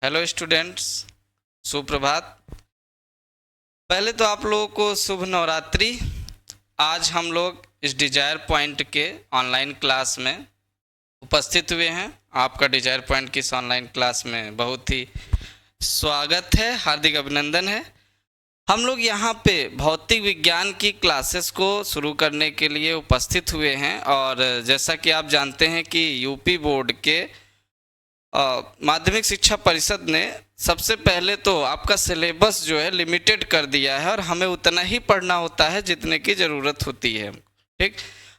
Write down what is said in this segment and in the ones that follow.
Hello students, सुप्रभात। पहले तो आप लोगों को शुभ नवरात्रि। आज हम लोग इस डिजायर पॉइंट के ऑनलाइन क्लास में उपस्थित हुए हैं। आपका डिजायर पॉइंट की इस ऑनलाइन क्लास में बहुत ही स्वागत है, हार्दिक अभिनंदन है। हम लोग यहाँ पे भौतिक विज्ञान की क्लासेस को शुरू करने के लिए उपस्थित हुए हैं और जैसा कि आप जानते हैं कि यूपी बोर्ड के माध्यमिक शिक्षा परिषद ने सबसे पहले तो आपका सिलेबस जो है लिमिटेड कर दिया है और हमें उतना ही पढ़ना होता है जितने की ज़रूरत होती है। ठीक,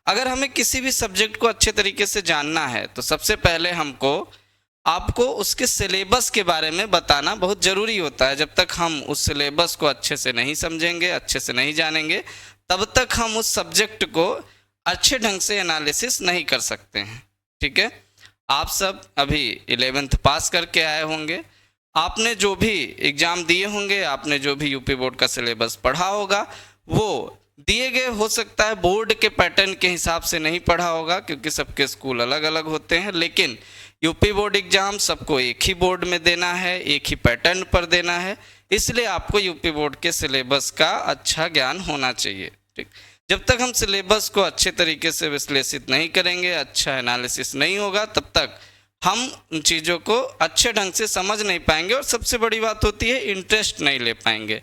अगर हमें किसी भी सब्जेक्ट को अच्छे तरीके से जानना है तो सबसे पहले हमको आपको उसके सिलेबस के बारे में बताना बहुत ज़रूरी होता है। जब तक हम उस सिलेबस को अच्छे से नहीं समझेंगे, अच्छे से नहीं जानेंगे, तब तक हम उस सब्जेक्ट को अच्छे ढंग से एनालिसिस नहीं कर सकते हैं। ठीक है, आप सब अभी 11th पास करके आए होंगे, आपने जो भी एग्ज़ाम दिए होंगे, आपने जो भी यूपी बोर्ड का सिलेबस पढ़ा होगा वो दिए गए हो सकता है बोर्ड के पैटर्न के हिसाब से नहीं पढ़ा होगा क्योंकि सबके स्कूल अलग अलग होते हैं, लेकिन यूपी बोर्ड एग्ज़ाम सबको एक ही बोर्ड में देना है, एक ही पैटर्न पर देना है, इसलिए आपको यूपी बोर्ड के सिलेबस का अच्छा ज्ञान होना चाहिए। ठीक, जब तक हम सिलेबस को अच्छे तरीके से विश्लेषित नहीं करेंगे, अच्छा एनालिसिस नहीं होगा, तब तक हम उन चीज़ों को अच्छे ढंग से समझ नहीं पाएंगे और सबसे बड़ी बात होती है इंटरेस्ट नहीं ले पाएंगे।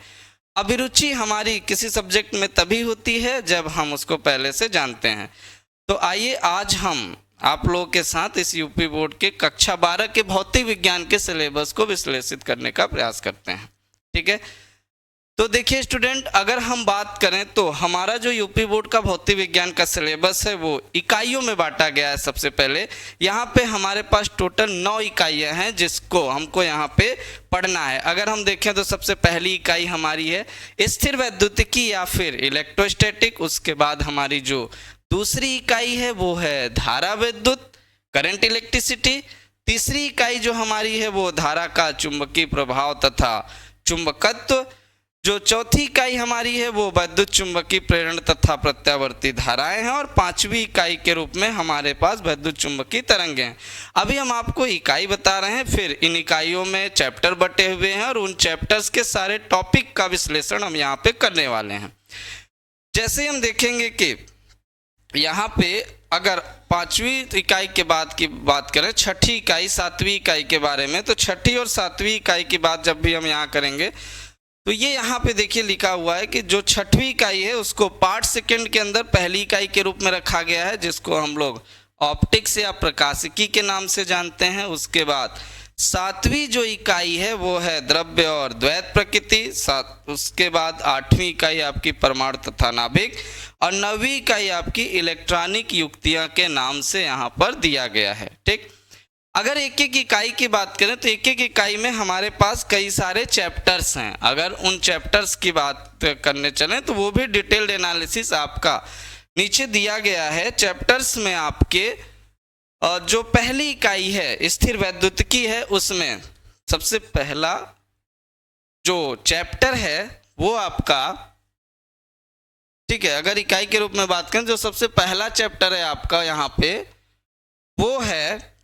अभिरुचि हमारी किसी सब्जेक्ट में तभी होती है जब हम उसको पहले से जानते हैं। तो आइए आज हम आप लोगों के साथ इस यूपी बोर्ड के कक्षा 12 के भौतिक विज्ञान के सिलेबस को विश्लेषित करने का प्रयास करते हैं। ठीक है, तो देखिए स्टूडेंट, अगर हम बात करें तो हमारा जो यूपी बोर्ड का भौतिक विज्ञान का सिलेबस है वो इकाइयों में बांटा गया है। सबसे पहले यहाँ पे हमारे पास टोटल 9 इकाइयाँ हैं जिसको हमको यहाँ पे पढ़ना है। अगर हम देखें तो सबसे पहली इकाई हमारी है स्थिर वैद्युतिकी या फिर इलेक्ट्रोस्टैटिक। उसके बाद हमारी जो दूसरी इकाई है वो है धारा विद्युत, करंट इलेक्ट्रिसिटी। तीसरी इकाई जो हमारी है वो धारा का चुंबकीय प्रभाव तथा चुंबकत्व। जो चौथी इकाई हमारी है वो विद्युत चुंबकीय प्रेरण तथा प्रत्यावर्ती धाराएं हैं और पांचवी इकाई के रूप में हमारे पास विद्युत चुंबकीय तरंगें हैं। अभी हम आपको इकाई बता रहे हैं, फिर इन इकाइयों में चैप्टर बटे हुए हैं और उन चैप्टर्स के सारे टॉपिक का विश्लेषण हम यहाँ पे करने वाले हैं। जैसे हम देखेंगे कि यहाँ पे अगर पांचवी इकाई के बाद की बात करें, छठी इकाई सातवीं इकाई के बारे में, तो छठी और सातवीं इकाई की बात जब भी हम यहाँ करेंगे तो ये यहाँ पे देखिए लिखा हुआ है कि जो छठवीं इकाई है उसको पार्ट सेकंड के अंदर पहली इकाई के रूप में रखा गया है जिसको हम लोग ऑप्टिक्स या प्रकाशिकी के नाम से जानते हैं। उसके बाद सातवीं जो इकाई है वो है द्रव्य और द्वैत प्रकृति। उसके बाद आठवीं इकाई आपकी परमाणु तथा नाभिक और नौवीं इकाई आपकी इलेक्ट्रॉनिक युक्तियाँ के नाम से यहाँ पर दिया गया है। ठीक, अगर एक एक इकाई की बात करें तो एक एक इकाई में हमारे पास कई सारे चैप्टर्स हैं। अगर उन चैप्टर्स की बात करने चलें तो वो भी डिटेल्ड एनालिसिस आपका नीचे दिया गया है। चैप्टर्स में आपके जो पहली इकाई है स्थिर वैद्युतिकी है, उसमें सबसे पहला जो चैप्टर है वो आपका, ठीक है, अगर इकाई के रूप में बात करें जो सबसे पहला चैप्टर है आपका यहाँ पे वो है,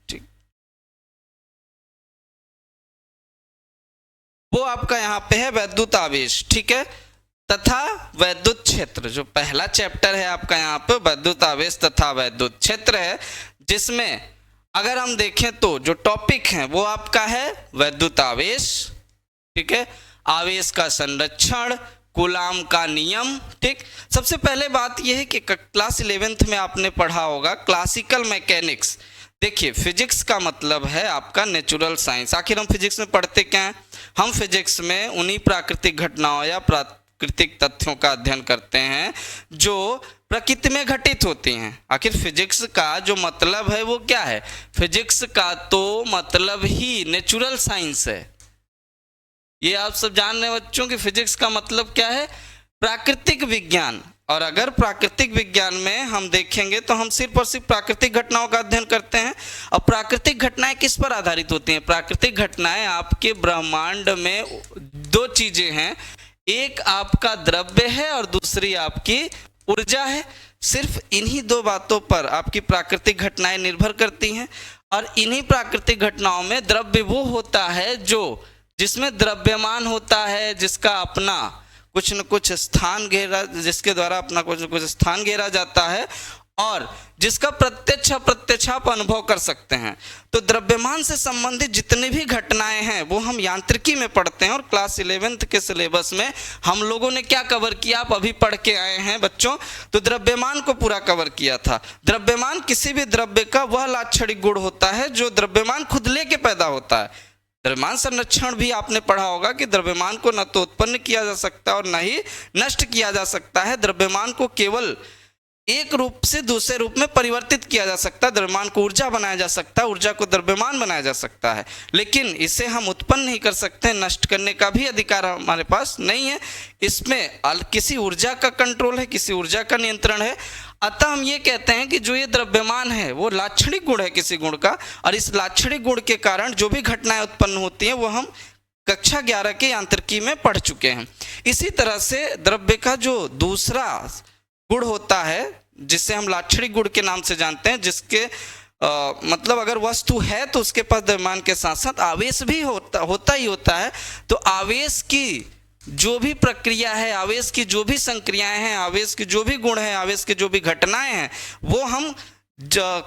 वो आपका यहाँ पे है वैद्युत आवेश। ठीक है, तथा वैद्युत क्षेत्र। जो पहला चैप्टर है आपका यहाँ पे वैद्युत आवेश तथा वैद्युत क्षेत्र है, जिसमें अगर हम देखें तो जो टॉपिक है वो आपका है वैद्युत आवेश। ठीक है, आवेश का संरक्षण, कूलाम का नियम। ठीक, सबसे पहले बात यह है कि क्लास 11th में आपने पढ़ा होगा क्लासिकल मैकेनिक्स। देखिए, फिजिक्स का मतलब है आपका नेचुरल साइंस। आखिर हम फिजिक्स में पढ़ते क्या हैं? हम फिजिक्स में उन्हीं प्राकृतिक घटनाओं या प्राकृतिक तथ्यों का अध्ययन करते हैं जो प्रकृति में घटित होती हैं। आखिर फिजिक्स का जो मतलब है वो क्या है? फिजिक्स का तो मतलब ही नेचुरल साइंस है। ये आप सब जान रहे बच्चों कि फिजिक्स का मतलब क्या है? प्राकृतिक विज्ञान। और अगर प्राकृतिक विज्ञान में हम देखेंगे तो हम सिर्फ और सिर्फ प्राकृतिक घटनाओं का अध्ययन करते हैं। और प्राकृतिक घटनाएं किस पर आधारित होती हैं? प्राकृतिक घटनाएं आपके ब्रह्मांड में दो चीजें हैं, एक आपका द्रव्य है और दूसरी आपकी ऊर्जा है। सिर्फ इन्हीं दो बातों पर आपकी प्राकृतिक घटनाएं निर्भर करती हैं। और इन्हीं प्राकृतिक घटनाओं में द्रव्य वो होता है जिसमें द्रव्यमान होता है, जिसका अपना कुछ न कुछ स्थान घेरा, जिसके द्वारा अपना कुछ न कुछ स्थान घेरा जाता है और जिसका प्रत्यक्ष आप अनुभव कर सकते हैं। तो द्रव्यमान से संबंधित जितनी भी घटनाएं हैं वो हम यांत्रिकी में पढ़ते हैं और क्लास 11th के सिलेबस में हम लोगों ने क्या कवर किया, आप अभी पढ़ के आए हैं बच्चों। तो द्रव्यमान को पूरा कवर किया था। द्रव्यमान किसी भी द्रव्य का वह लाक्षणिक गुण होता है जो द्रव्यमान खुद लेके पैदा होता है। द्रव्यमान संरक्षण भी आपने पढ़ा होगा कि द्रव्यमान को न तो उत्पन्न किया जा सकता और न ही नष्ट किया जा सकता है। द्रव्यमान को केवल एक रूप से दूसरे रूप में परिवर्तित किया जा सकता है। द्रव्यमान को ऊर्जा बनाया जा सकता है, ऊर्जा को द्रव्यमान बनाया जा सकता है, लेकिन इसे हम उत्पन्न नहीं कर सकते, नष्ट करने का भी अधिकार हमारे पास नहीं है। इसमें किसी ऊर्जा का कंट्रोल है, किसी ऊर्जा का नियंत्रण है। अतः हम ये कहते हैं कि जो ये द्रव्यमान है वो लाक्षणिक गुण है किसी गुण का, और इस लाक्षणिक गुण के कारण जो भी घटनाएं उत्पन्न होती हैं वो हम कक्षा 11 के यांत्रिकी में पढ़ चुके हैं। इसी तरह से द्रव्य का जो दूसरा गुण होता है जिसे हम लाक्षणिक गुण के नाम से जानते हैं, जिसके मतलब अगर वस्तु है तो उसके पास द्रव्यमान के साथ साथ आवेश भी होता ही होता है। तो आवेश की जो भी प्रक्रिया है, आवेश की जो भी संक्रियाएं हैं, आवेश की जो भी गुण है, आवेश की जो भी घटनाएं हैं वो हम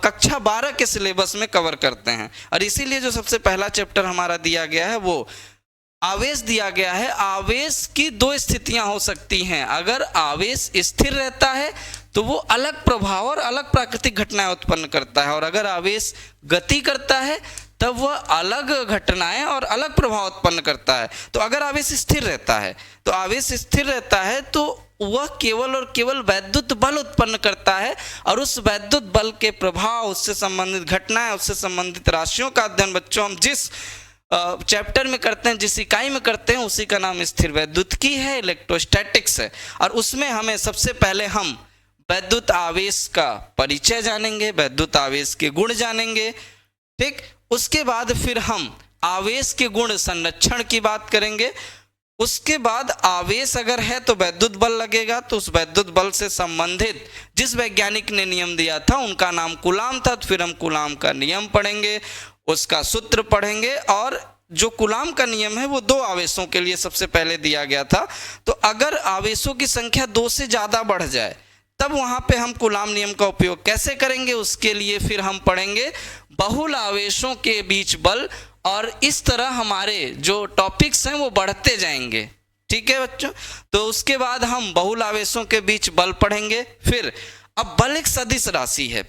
कक्षा 12 के सिलेबस में कवर करते हैं। और इसीलिए जो सबसे पहला चैप्टर हमारा दिया गया है वो आवेश दिया गया है। आवेश की दो स्थितियां हो सकती हैं। अगर आवेश स्थिर रहता है तो वो अलग प्रभाव और अलग प्राकृतिक घटनाएं उत्पन्न करता है, और अगर आवेश गति करता है तब वह अलग घटनाएं और अलग प्रभाव उत्पन्न करता है। तो अगर आवेश स्थिर रहता है तो वह केवल और केवल वैद्युत बल उत्पन्न करता है, और उस वैद्युत बल के प्रभाव, उससे संबंधित घटनाएं, उससे संबंधित राशियों का अध्ययन बच्चों हम जिस चैप्टर में करते हैं, जिस इकाई में करते हैं, उसी का नाम स्थिर वैद्युतिकी है, इलेक्ट्रोस्टैटिक्स है। और उसमें हमें सबसे पहले हम वैद्युत आवेश का परिचय जानेंगे, वैद्युत आवेश के गुण जानेंगे, ठीक। उसके बाद फिर हम आवेश के गुण संरक्षण की बात करेंगे। उसके बाद आवेश अगर है तो वैद्युत बल लगेगा, तो उस वैद्युत बल से संबंधित जिस वैज्ञानिक ने नियम दिया था उनका नाम कूलाम था। तो फिर हम कूलाम का नियम पढ़ेंगे, उसका सूत्र पढ़ेंगे, और जो कूलाम का नियम है वो दो आवेशों के लिए सबसे पहले दिया गया था। तो अगर आवेशों की संख्या 2 से ज़्यादा बढ़ जाए तब वहाँ पे हम कूलाम नियम का उपयोग कैसे करेंगे, उसके लिए फिर हम पढ़ेंगे बहुल आवेशों के बीच बल। और इस तरह हमारे जो टॉपिक्स हैं वो बढ़ते जाएंगे, ठीक है बच्चों। तो उसके बाद हम बहुल आवेशों के बीच बल पढ़ेंगे। फिर अब बल एक सदिश राशि है,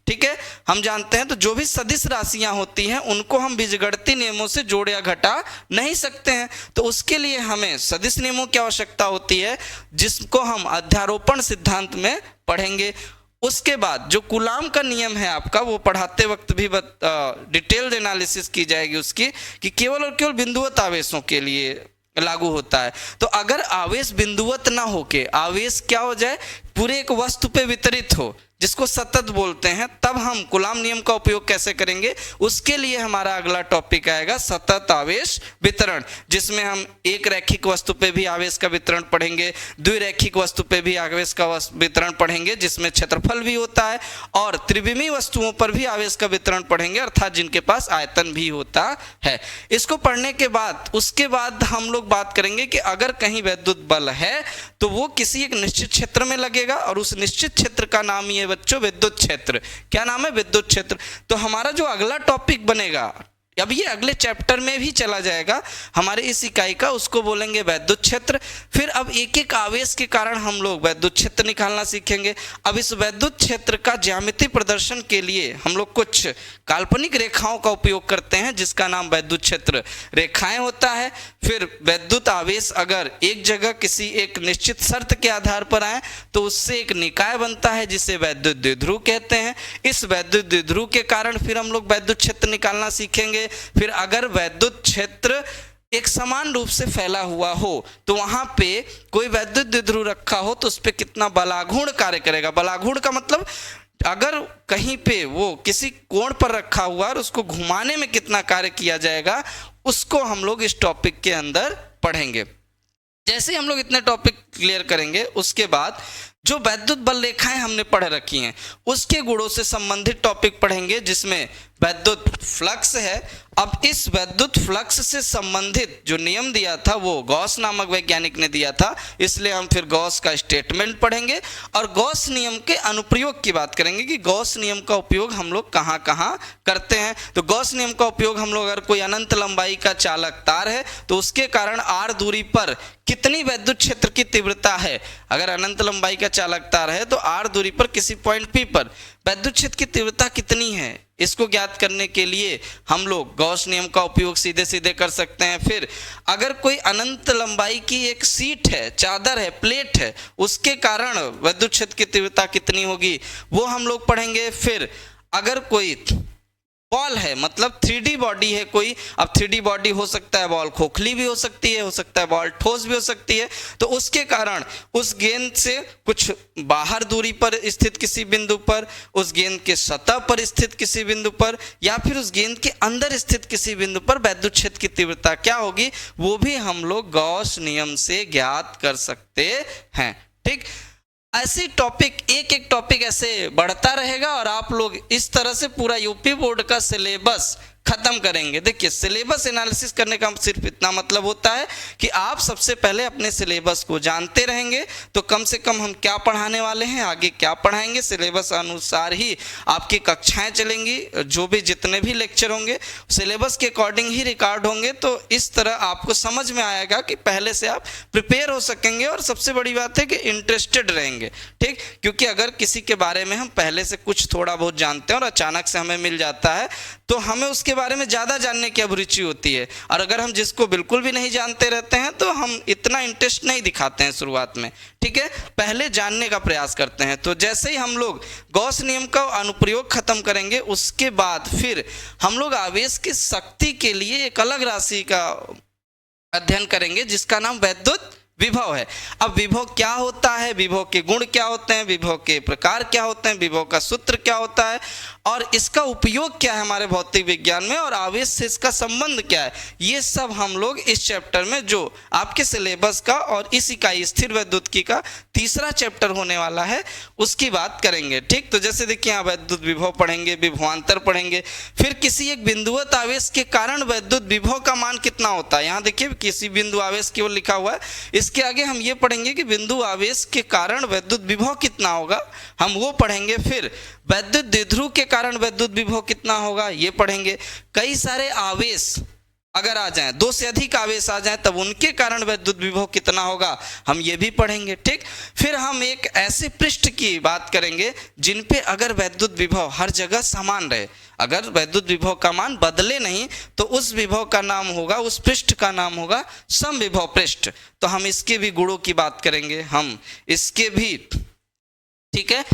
ठीक है, हम जानते हैं। तो जो भी सदिश राशियां होती हैं उनको हम बीजगणितीय नियमों से जोड़ या घटा नहीं सकते हैं। तो उसके लिए हमें सदिश नियमों की आवश्यकता होती है, जिसको हम अध्यारोपण सिद्धांत में पढ़ेंगे। उसके बाद जो कूलाम का नियम है आपका, वो पढ़ाते वक्त भी डिटेल्ड एनालिसिस की जाएगी उसकी, कि केवल और केवल बिंदुवत आवेशों के लिए लागू होता है। तो अगर आवेश बिंदुवत ना होके आवेश क्या हो जाए, पूरे एक वस्तु पे वितरित हो, जिसको सतत बोलते हैं, तब हम कूलाम नियम का उपयोग कैसे करेंगे, उसके लिए हमारा अगला टॉपिक आएगा सतत आवेश वितरण, जिसमें हम एक रैखिक वस्तु पे भी आवेश का वितरण पढ़ेंगे, द्विरैखिक वस्तु पे भी आवेश का वितरण पढ़ेंगे जिसमें क्षेत्रफल भी होता है, और त्रिविमीय वस्तुओं पर भी आवेश का वितरण पढ़ेंगे, अर्थात जिनके पास आयतन भी होता है। इसको पढ़ने के बाद उसके बाद हम लोग बात करेंगे कि अगर कहीं वैद्युत बल है तो वो किसी एक निश्चित क्षेत्र में लगेगा, और उस निश्चित क्षेत्र का नाम ही है बच्चों विद्युत क्षेत्र। क्या नाम है? विद्युत क्षेत्र। तो हमारा जो अगला टॉपिक बनेगा, अब ये अगले चैप्टर में भी चला जाएगा हमारे इस इकाई का, उसको बोलेंगे वैद्युत क्षेत्र। फिर अब एक एक आवेश के कारण हम लोग वैद्युत क्षेत्र निकालना सीखेंगे। अब इस वैद्युत क्षेत्र का ज्यामितीय प्रदर्शन के लिए हम लोग कुछ काल्पनिक रेखाओं का उपयोग करते हैं, जिसका नाम वैद्युत क्षेत्र रेखाएं होता है। फिर वैद्युत आवेश अगर एक जगह किसी एक निश्चित शर्त के आधार पर आए तो उससे एक निकाय बनता है जिसे वैद्युत द्विध्रुव कहते हैं। इस वैद्युत द्विध्रुव के कारण फिर हम लोग वैद्युत क्षेत्र निकालना सीखेंगे। फिर अगर वैद्युत क्षेत्र एक समान रूप से फैला हुआ हो तो वहां पे कोई वैद्युत द्विध्रुव रखा हो तो उस पे कितना बलाघूर्ण कार्य करेगा। बलाघूर्ण का मतलब अगर कहीं पे वो किसी कोण पर रखा हुआ और उसको घुमाने में कितना कार्य किया जाएगा, उसको हम लोग इस टॉपिक के अंदर पढ़ेंगे। जैसे हम लोग इतने टॉपिक क्लियर करेंगे, उसके बाद जो वैद्युत बल रेखाएं हमने पढ़ रखी हैं उसके गुणों से संबंधित टॉपिक पढ़ेंगे, जिसमें वैद्युत फ्लक्स है। अब इस वैद्युत फ्लक्स से संबंधित जो नियम दिया था वो गॉस नामक वैज्ञानिक ने दिया था, इसलिए हम फिर गॉस का स्टेटमेंट पढ़ेंगे और गॉस नियम के अनुप्रयोग की बात करेंगे कि गॉस नियम का उपयोग हम लोग कहाँ कहाँ करते हैं। तो गॉस नियम का उपयोग हम लोग, अगर कोई अनंत लंबाई का चालक तार है तो उसके कारण r दूरी पर कितनी वैद्युत क्षेत्र की तीव्रता है, अगर अनंत लंबाई का चालक तार है तो r दूरी पर किसी पॉइंट P पर वैद्युत क्षेत्र की तीव्रता कितनी है, इसको ज्ञात करने के लिए हम लोग गॉस नियम का उपयोग सीधे सीधे कर सकते हैं। फिर अगर कोई अनंत लंबाई की एक शीट है, चादर है, प्लेट है, उसके कारण वैद्युत क्षेत्र की तीव्रता कितनी होगी वो हम लोग पढ़ेंगे। फिर अगर कोई बॉल है, मतलब 3D बॉडी है कोई, अब 3D बॉडी हो सकता है बॉल खोखली भी हो सकता है बॉल ठोस भी हो सकती है, तो उसके कारण उस गेंद से कुछ बाहर दूरी पर स्थित किसी बिंदु पर, उस गेंद के सतह पर स्थित किसी बिंदु पर, या फिर उस गेंद के अंदर स्थित किसी बिंदु पर वैद्युत क्षेत्र की तीव्रता क्या होगी वो भी हम लोग गॉस नियम से ज्ञात कर सकते हैं। ठीक, ऐसी टॉपिक एक एक टॉपिक ऐसे बढ़ता रहेगा और आप लोग इस तरह से पूरा यूपी बोर्ड का सिलेबस खत्म करेंगे। देखिए, सिलेबस एनालिसिस करने का सिर्फ इतना मतलब होता है कि आप सबसे पहले अपने सिलेबस को जानते रहेंगे तो कम से कम हम क्या पढ़ाने वाले हैं, आगे क्या पढ़ाएंगे, सिलेबस अनुसार ही आपकी कक्षाएं चलेंगी, जो भी जितने भी लेक्चर होंगे सिलेबस के अकॉर्डिंग ही रिकॉर्ड होंगे। तो इस तरह आपको समझ में आएगा कि पहले से आप प्रिपेयर हो सकेंगे और सबसे बड़ी बात है कि इंटरेस्टेड रहेंगे। ठीक, क्योंकि अगर किसी के बारे में हम पहले से कुछ थोड़ा बहुत जानते हैं और अचानक से हमें मिल जाता है तो हमें उसके बारे में ज़्यादा जानने की अभिरुचि होती है, और अगर हम जिसको बिल्कुल भी नहीं जानते रहते हैं तो हम इतना इंटरेस्ट नहीं दिखाते हैं शुरुआत में। ठीक है, पहले जानने का प्रयास करते हैं। तो जैसे ही हम लोग गॉस नियम का अनुप्रयोग खत्म करेंगे उसके बाद फिर हम लोग आवेश की शक्ति के लिए एक अलग राशि का अध्ययन करेंगे जिसका नाम वैद्युत विभव है। अब विभव क्या होता है, विभव के गुण क्या होते हैं, विभव के प्रकार क्या होते हैं, विभव का सूत्र क्या होता है और इसका उपयोग क्या है हमारे भौतिक विज्ञान में, और आवेश से इसका संबंध क्या है, ये सब हम लोग इस चैप्टर में जो आपके सिलेबस का और इस इकाई स्थिर वैद्युतिकी का तीसरा चैप्टर होने वाला है उसकी बात करेंगे। ठीक, तो जैसे देखिए यहाँ वैद्युत विभव पढ़ेंगे, विभवांतर पढ़ेंगे, फिर किसी एक बिंदुवत आवेश के कारण वैद्युत विभव का मान कितना होता है। यहाँ देखिए किसी बिंदु आवेश केवल लिखा हुआ है, इसके आगे हम ये पढ़ेंगे कि बिंदु आवेश के कारण वैद्युत विभव कितना होगा, हम वो पढ़ेंगे। फिर वैद्युत द्विध्रुव के कारण वैद्युत विभव कितना होगा ये पढ़ेंगे। कई सारे आवेश अगर आ जाएं, दो से अधिक आवेश आ जाएं, तब उनके कारण वैद्युत विभव कितना होगा हम ये भी पढ़ेंगे। ठीक, फिर हम एक ऐसे पृष्ठ की बात करेंगे जिन पे अगर वैद्युत विभव हर जगह समान रहे, अगर वैद्युत विभव का मान बदले नहीं तो उस विभव का नाम होगा, उस पृष्ठ का नाम होगा समविभव पृष्ठ। तो हम इसके भी गुणों की बात करेंगे, हम इसके भी ठीक है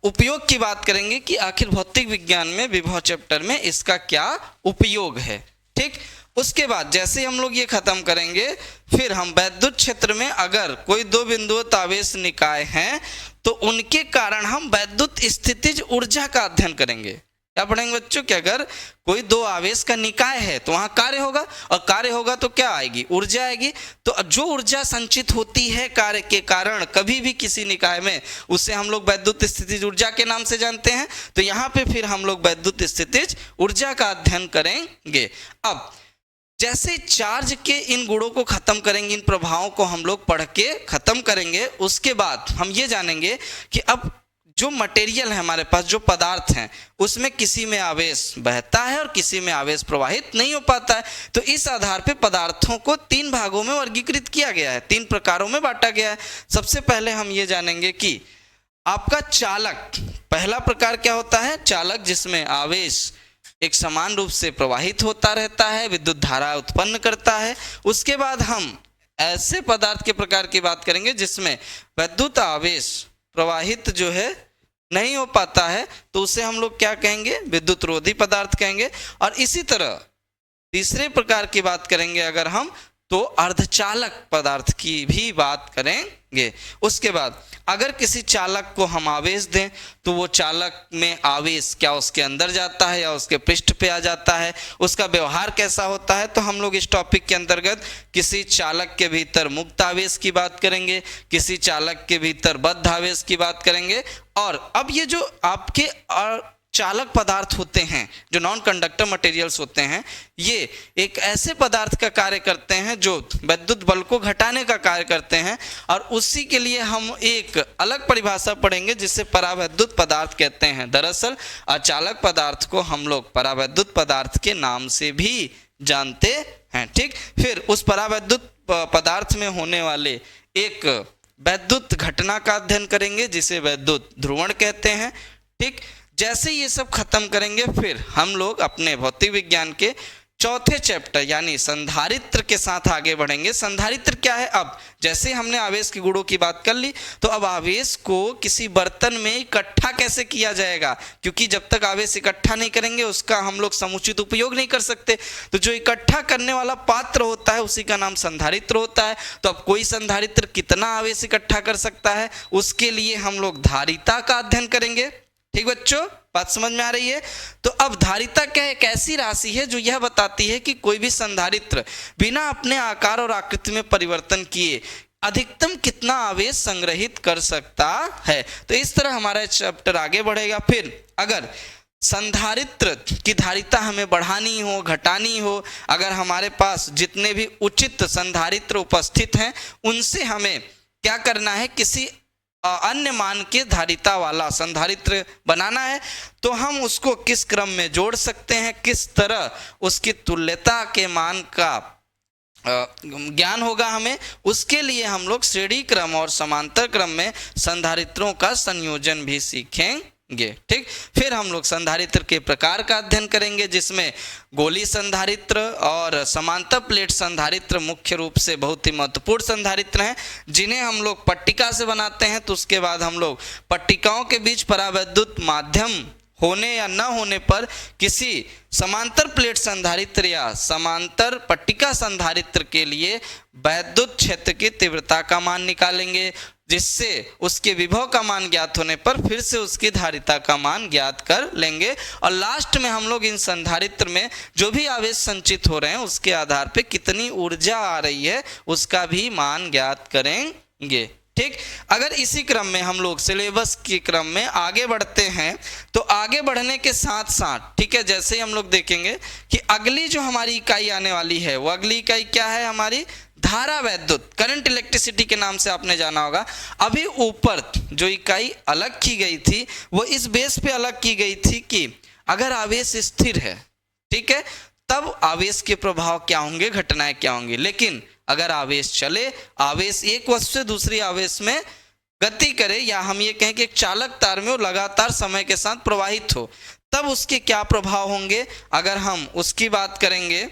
उपयोग की बात करेंगे कि आखिर भौतिक विज्ञान में विभव चैप्टर में इसका क्या उपयोग है। ठीक, उसके बाद जैसे हम लोग ये खत्म करेंगे फिर हम वैद्युत क्षेत्र में अगर कोई दो बिंदुवत आवेश निकाय हैं तो उनके कारण हम वैद्युत स्थितिज ऊर्जा का अध्ययन करेंगे। क्या पढ़ेंगे बच्चों कि अगर कोई दो आवेश का निकाय है तो वहां कार्य होगा, और कार्य होगा तो क्या आएगी, ऊर्जा आएगी। तो जो ऊर्जा संचित होती है कार्य के कारण कभी भी किसी निकाय में, उसे हम लोग वैद्युत स्थितिज ऊर्जा के नाम से जानते हैं। तो यहाँ पे फिर हम लोग वैद्युत स्थितिज ऊर्जा का अध्ययन करेंगे। अब जैसे चार्ज के इन गुणों को खत्म करेंगे, इन प्रभावों को हम लोग पढ़ के खत्म करेंगे, उसके बाद हम ये जानेंगे कि अब जो मटेरियल है हमारे पास, जो पदार्थ हैं, उसमें किसी में आवेश बहता है और किसी में आवेश प्रवाहित नहीं हो पाता है। तो इस आधार पे पदार्थों को तीन भागों में वर्गीकृत किया गया है, तीन प्रकारों में बांटा गया है। सबसे पहले हम ये जानेंगे कि आपका चालक, पहला प्रकार क्या होता है, चालक जिसमें आवेश एक समान रूप से प्रवाहित होता रहता है, विद्युत धारा उत्पन्न करता है। उसके बाद हम ऐसे पदार्थ के प्रकार की बात करेंगे जिसमें विद्युत आवेश प्रवाहित जो है नहीं हो पाता है, तो उसे हम लोग क्या कहेंगे, विद्युत रोधी पदार्थ कहेंगे। और इसी तरह तीसरे प्रकार की बात करेंगे अगर हम, तो अर्धचालक पदार्थ की भी बात करेंगे। उसके बाद अगर किसी चालक को हम आवेश दें तो वो चालक में आवेश क्या उसके अंदर जाता है या उसके पृष्ठ पे आ जाता है, उसका व्यवहार कैसा होता है। तो हम लोग इस टॉपिक के अंतर्गत किसी चालक के भीतर मुक्त आवेश की बात करेंगे, किसी चालक के भीतर बद्ध आवेश की बात करेंगे। और अब ये जो आपके चालक पदार्थ होते हैं, जो नॉन कंडक्टर मटेरियल्स होते हैं, ये एक ऐसे पदार्थ का कार्य करते हैं जो विद्युत बल को घटाने का कार्य करते हैं, और उसी के लिए हम एक अलग परिभाषा पढ़ेंगे जिसे परावैद्युत पदार्थ कहते हैं। दरअसल अचालक पदार्थ को हम लोग परावैद्युत पदार्थ के नाम से भी जानते हैं। ठीक, फिर उस परावैद्युत पदार्थ में होने वाले एक वैद्युत घटना का अध्ययन करेंगे जिसे वैद्युत ध्रुवण कहते हैं। ठीक, जैसे ये सब खत्म करेंगे फिर हम लोग अपने भौतिक विज्ञान के चौथे चैप्टर यानी संधारित्र के साथ आगे बढ़ेंगे। संधारित्र क्या है? अब जैसे हमने आवेश के गुणों की बात कर ली, तो अब आवेश को किसी बर्तन में इकट्ठा कैसे किया जाएगा, क्योंकि जब तक आवेश इकट्ठा नहीं करेंगे उसका हम लोग समुचित उपयोग नहीं कर सकते। तो जो इकट्ठा करने वाला पात्र होता है उसी का नाम संधारित्र होता है। तो अब कोई संधारित्र कितना आवेश इकट्ठा कर सकता है, उसके लिए हम लोग धारिता का अध्ययन करेंगे। ठीक बच्चों, बात समझ में आ रही है? तो अब धारिता क्या है? एक ऐसी राशि है जो यह बताती है कि कोई भी संधारित्र बिना अपने आकार और आकृति में परिवर्तन किए अधिकतम कितना आवेश संग्रहित कर सकता है। तो इस तरह हमारा चैप्टर आगे बढ़ेगा। फिर अगर संधारित्र की धारिता हमें बढ़ानी हो, घटानी हो, अगर हमारे पास जितने भी उचित संधारित्र उपस्थित हैं उनसे हमें क्या करना है, किसी अन्य मान के धारिता वाला संधारित्र बनाना है, तो हम उसको किस क्रम में जोड़ सकते हैं, किस तरह उसकी तुल्यता के मान का ज्ञान होगा हमें, उसके लिए हम लोग श्रेणी क्रम और समांतर क्रम में संधारित्रों का संयोजन भी सीखेंगे। ठीक, फिर हम लोग संधारित्र के प्रकार का अध्ययन करेंगे जिसमें गोली संधारित्र और समांतर प्लेट संधारित्र मुख्य रूप से बहुत ही महत्वपूर्ण संधारित्र हैं, जिन्हें हम लोग पट्टिका से बनाते हैं। तो उसके बाद हम लोग पट्टिकाओं के बीच परावैद्युत माध्यम होने या न होने पर किसी समांतर प्लेट संधारित्र या समांतर पट्टिका संधारित्र के लिए वैद्युत क्षेत्र की तीव्रता का मान निकालेंगे, जिससे उसके विभव का मान ज्ञात होने पर फिर से उसकी धारिता का मान ज्ञात कर लेंगे, और लास्ट में हम लोग इन संधारित्र में जो भी आवेश संचित हो रहे हैं उसके आधार पे कितनी ऊर्जा आ रही है उसका भी मान ज्ञात करेंगे। ठीक, अगर इसी क्रम में हम लोग सिलेबस के क्रम में आगे बढ़ते हैं तो आगे बढ़ने के साथ साथ, ठीक है, जैसे ही हम लोग देखेंगे कि अगली जो हमारी इकाई आने वाली है वो अगली इकाई क्या है, हमारी धारा वैद्युत, करंट इलेक्ट्रिसिटी के नाम से आपने जाना होगा। अभी ऊपर जो इकाई अलग की गई थी वो इस बेस पे अलग की गई थी कि अगर आवेश स्थिर है, ठीक है, तब आवेश के प्रभाव क्या होंगे, घटनाएं क्या होंगी। लेकिन अगर आवेश चले, आवेश एक वस्तु से दूसरी आवेश में गति करे, या हम ये कहें कि एक चालक तार में वो लगातार समय के साथ प्रवाहित हो, तब उसके क्या प्रभाव होंगे, अगर हम उसकी बात करेंगे,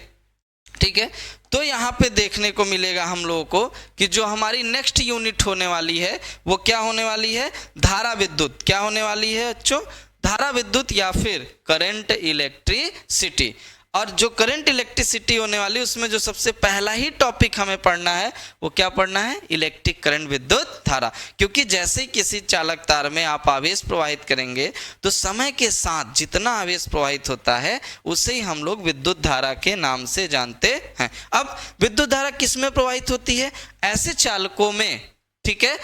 ठीक है, तो यहाँ पे देखने को मिलेगा हम लोगों को कि जो हमारी नेक्स्ट यूनिट होने वाली है वो क्या होने वाली है, धारा विद्युत। क्या होने वाली है बच्चों? धारा विद्युत या फिर करंट इलेक्ट्रिसिटी। और जो करंट इलेक्ट्रिसिटी होने वाली उसमें जो सबसे पहला ही टॉपिक हमें पढ़ना है वो क्या पढ़ना है, इलेक्ट्रिक करंट, विद्युत धारा। क्योंकि जैसे ही किसी चालक तार में आप आवेश प्रवाहित करेंगे तो समय के साथ जितना आवेश प्रवाहित होता है उसे ही हम लोग विद्युत धारा के नाम से जानते हैं। अब विद्युत धारा किस में प्रवाहित होती है? ऐसे चालकों में, ठीक है,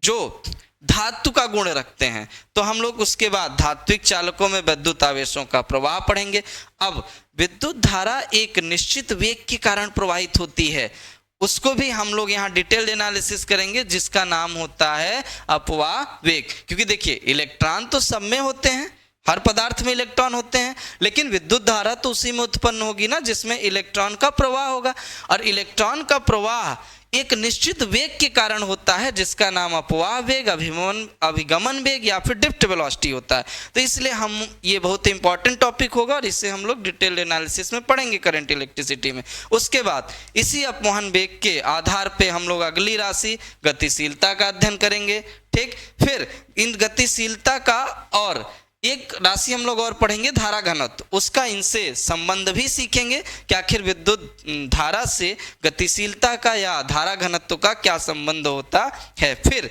जो धातु का गुण रखते हैं। तो हम लोग उसके बाद धात्विक चालकों में विद्युत आवेशों का प्रवाह पढ़ेंगे। अब विद्युत धारा एक निश्चित वेग के कारण प्रवाहित होती है, उसको भी हम लोग यहाँ डिटेल्ड एनालिसिस करेंगे जिसका नाम होता है अपवाह वेग। क्योंकि देखिए इलेक्ट्रॉन तो सब में होते हैं, हर पदार्थ में इलेक्ट्रॉन होते हैं, लेकिन विद्युत धारा तो उसी में उत्पन्न होगी ना जिसमें इलेक्ट्रॉन का प्रवाह होगा, और इलेक्ट्रॉन का प्रवाह एक निश्चित वेग के कारण होता है जिसका नाम अपवाह वेग, अभिगमन वेग या फिर ड्रिफ्ट वेलोसिटी होता है। तो इसलिए हम ये बहुत इंपॉर्टेंट टॉपिक होगा और इससे हम लोग डिटेल्ड एनालिसिस में पढ़ेंगे करंट इलेक्ट्रिसिटी में। उसके बाद इसी अपवहन वेग के आधार पे हम लोग अगली राशि गतिशीलता का अध्ययन करेंगे। ठीक, फिर इन गतिशीलता का और एक राशि हम लोग और पढ़ेंगे धारा घनत्व, उसका इनसे संबंध भी सीखेंगे कि आखिर विद्युत धारा से गतिशीलता का या धारा घनत्व का क्या संबंध होता है। फिर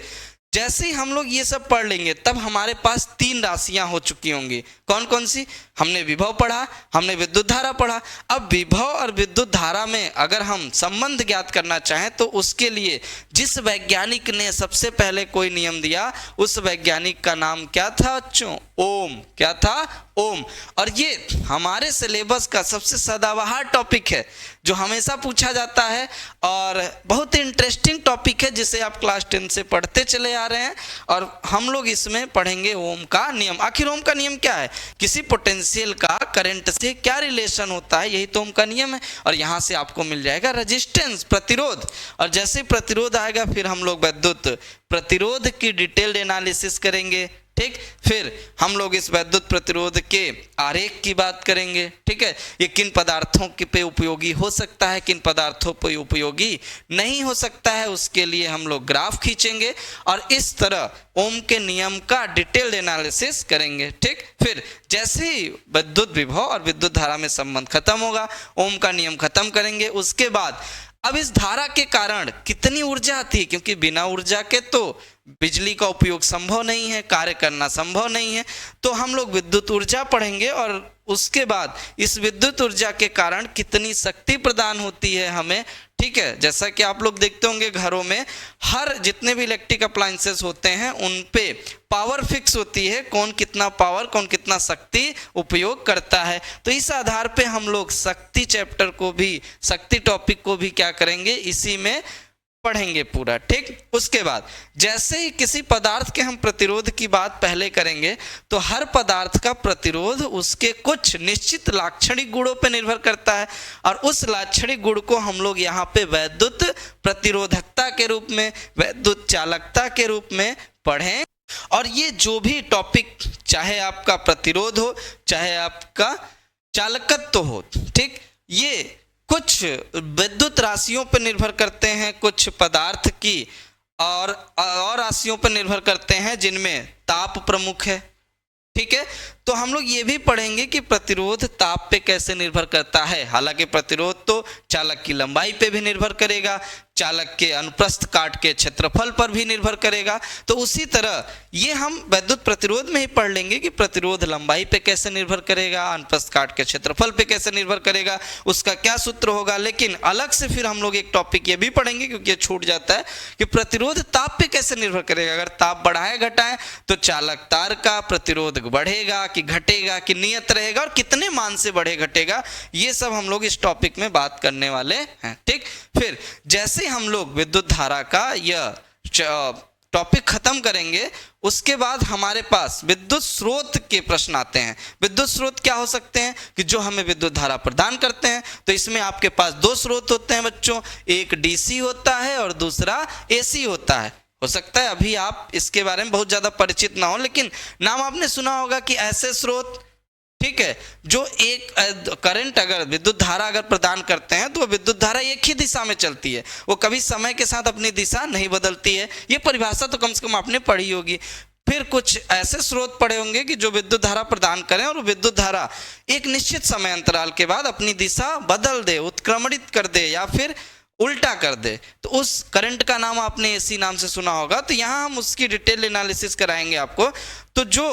जैसे ही हम लोग ये सब पढ़ लेंगे तब हमारे पास 3 राशियां हो चुकी होंगी। कौन कौन सी? हमने विभव पढ़ा, हमने विद्युत धारा पढ़ा। अब विभव और विद्युत धारा में अगर हम संबंध ज्ञात करना चाहें तो उसके लिए जिस वैज्ञानिक ने सबसे पहले कोई नियम दिया उस वैज्ञानिक का नाम क्या था बच्चों? ओम। क्या था? ओम। और ये हमारे सिलेबस का सबसे सदाबहार टॉपिक है जो हमेशा पूछा जाता है और बहुत ही इंटरेस्टिंग टॉपिक है जिसे आप क्लास 10 से पढ़ते चले आ रहे हैं। और हम लोग इसमें पढ़ेंगे ओम का नियम। आखिर ओम का नियम क्या है? किसी पोटेंशियल का करंट से क्या रिलेशन होता है, यही तो ओम का नियम है। और यहाँ से आपको मिल जाएगा रेजिस्टेंस, प्रतिरोध। और जैसे प्रतिरोध आएगा फिर हम लोग विद्युत प्रतिरोध की डिटेल्ड एनालिसिस करेंगे। ठीक, फिर हम लोग इस विद्युत प्रतिरोध के आरेख की बात करेंगे। ठीक है, ये किन पदार्थों के पे उपयोगी हो सकता है, किन पदार्थों पे उपयोगी नहीं हो सकता है, उसके लिए हम लोग ग्राफ खींचेंगे और इस तरह ओम के नियम का डिटेल्ड एनालिसिस करेंगे। ठीक, फिर जैसे ही विद्युत विभव और विद्युत धारा में संबंध खत्म होगा, ओम का नियम खत्म करेंगे। उसके बाद अब इस धारा के कारण कितनी ऊर्जा आती है, क्योंकि बिना ऊर्जा के तो बिजली का उपयोग संभव नहीं है, कार्य करना संभव नहीं है। तो हम लोग विद्युत ऊर्जा पढ़ेंगे और उसके बाद इस विद्युत ऊर्जा के कारण कितनी शक्ति प्रदान होती है हमें। ठीक है, जैसा कि आप लोग देखते होंगे घरों में हर जितने भी इलेक्ट्रिक अप्लायंसेस होते हैं उन पे पावर फिक्स होती है, कौन कितना पावर, कौन कितना शक्ति उपयोग करता है। तो इस आधार पे हम लोग शक्ति चैप्टर को भी, शक्ति टॉपिक को भी क्या करेंगे, इसी में पढ़ेंगे पूरा। ठीक, उसके बाद जैसे ही किसी पदार्थ के हम प्रतिरोध की बात पहले करेंगे तो हर पदार्थ का प्रतिरोध उसके कुछ निश्चित लाक्षणिक गुणों पर निर्भर करता है और उस लाक्षणिक गुण को हम लोग यहाँ पे वैद्युत प्रतिरोधकता के रूप में, वैद्युत चालकता के रूप में पढ़ें। और ये जो भी टॉपिक, चाहे आपका प्रतिरोध हो चाहे आपका चालकत्व हो, ठीक, ये कुछ विद्युत राशियों पर निर्भर करते हैं, कुछ पदार्थ की और राशियों पर निर्भर करते हैं जिनमें ताप प्रमुख है। ठीक है, तो हम लोग ये भी पढ़ेंगे कि प्रतिरोध ताप पे कैसे निर्भर करता है। हालांकि प्रतिरोध तो चालक की लंबाई पे भी निर्भर करेगा, चालक के अनुप्रस्थ काट के क्षेत्रफल पर भी निर्भर करेगा। तो उसी तरह ये हम विद्युत प्रतिरोध में ही पढ़ लेंगे कि प्रतिरोध लंबाई पे कैसे निर्भर करेगा, अनुप्रस्थ काट के क्षेत्रफल पे कैसे निर्भर करेगा, उसका क्या सूत्र होगा। लेकिन अलग से फिर हम लोग एक टॉपिक ये भी पढ़ेंगे, क्योंकि ये छूट जाता है, कि प्रतिरोध ताप पे कैसे निर्भर करेगा। अगर ताप बढ़ाए घटाए तो चालक तार का प्रतिरोध बढ़ेगा कि घटेगा, कि नियत रहेगा और कितने मान से बढ़े घटेगा, ये सब हम लोग इस टॉपिक में बात करने वाले हैं। ठीक, फिर जैसे हम लोग विद्युत धारा का यह टॉपिक खत्म करेंगे उसके बाद हमारे पास विद्युत स्रोत के प्रश्न आते हैं। विद्युत स्रोत क्या हो सकते हैं कि जो हमें विद्युत धारा प्रदान करते हैं। तो इसमें आपके पास दो स्रोत होते हैं बच्चों, एक डीसी होता है और दूसरा एसी होता है। हो सकता है अभी आप इसके बारे में बहुत ज्यादा परिचित ना हो, लेकिन नाम आपने सुना होगा कि ऐसे स्रोत, ठीक है, जो एक करंट, अगर विद्युत धारा अगर प्रदान करते हैं तो विद्युत धारा एक ही दिशा में चलती है, वो कभी समय के साथ अपनी दिशा नहीं बदलती है। ये परिभाषा तो कम से कम आपने पढ़ी होगी। फिर कुछ ऐसे स्रोत पढ़े होंगे कि जो विद्युत धारा प्रदान करें और विद्युत धारा एक निश्चित समय अंतराल के बाद अपनी दिशा बदल दे, उत्क्रमणित कर दे या फिर उल्टा कर दे। तो उस करंट का नाम आपने एसी नाम से सुना होगा। तो यहाँ हम उसकी डिटेल एनालिसिस कराएंगे आपको। तो जो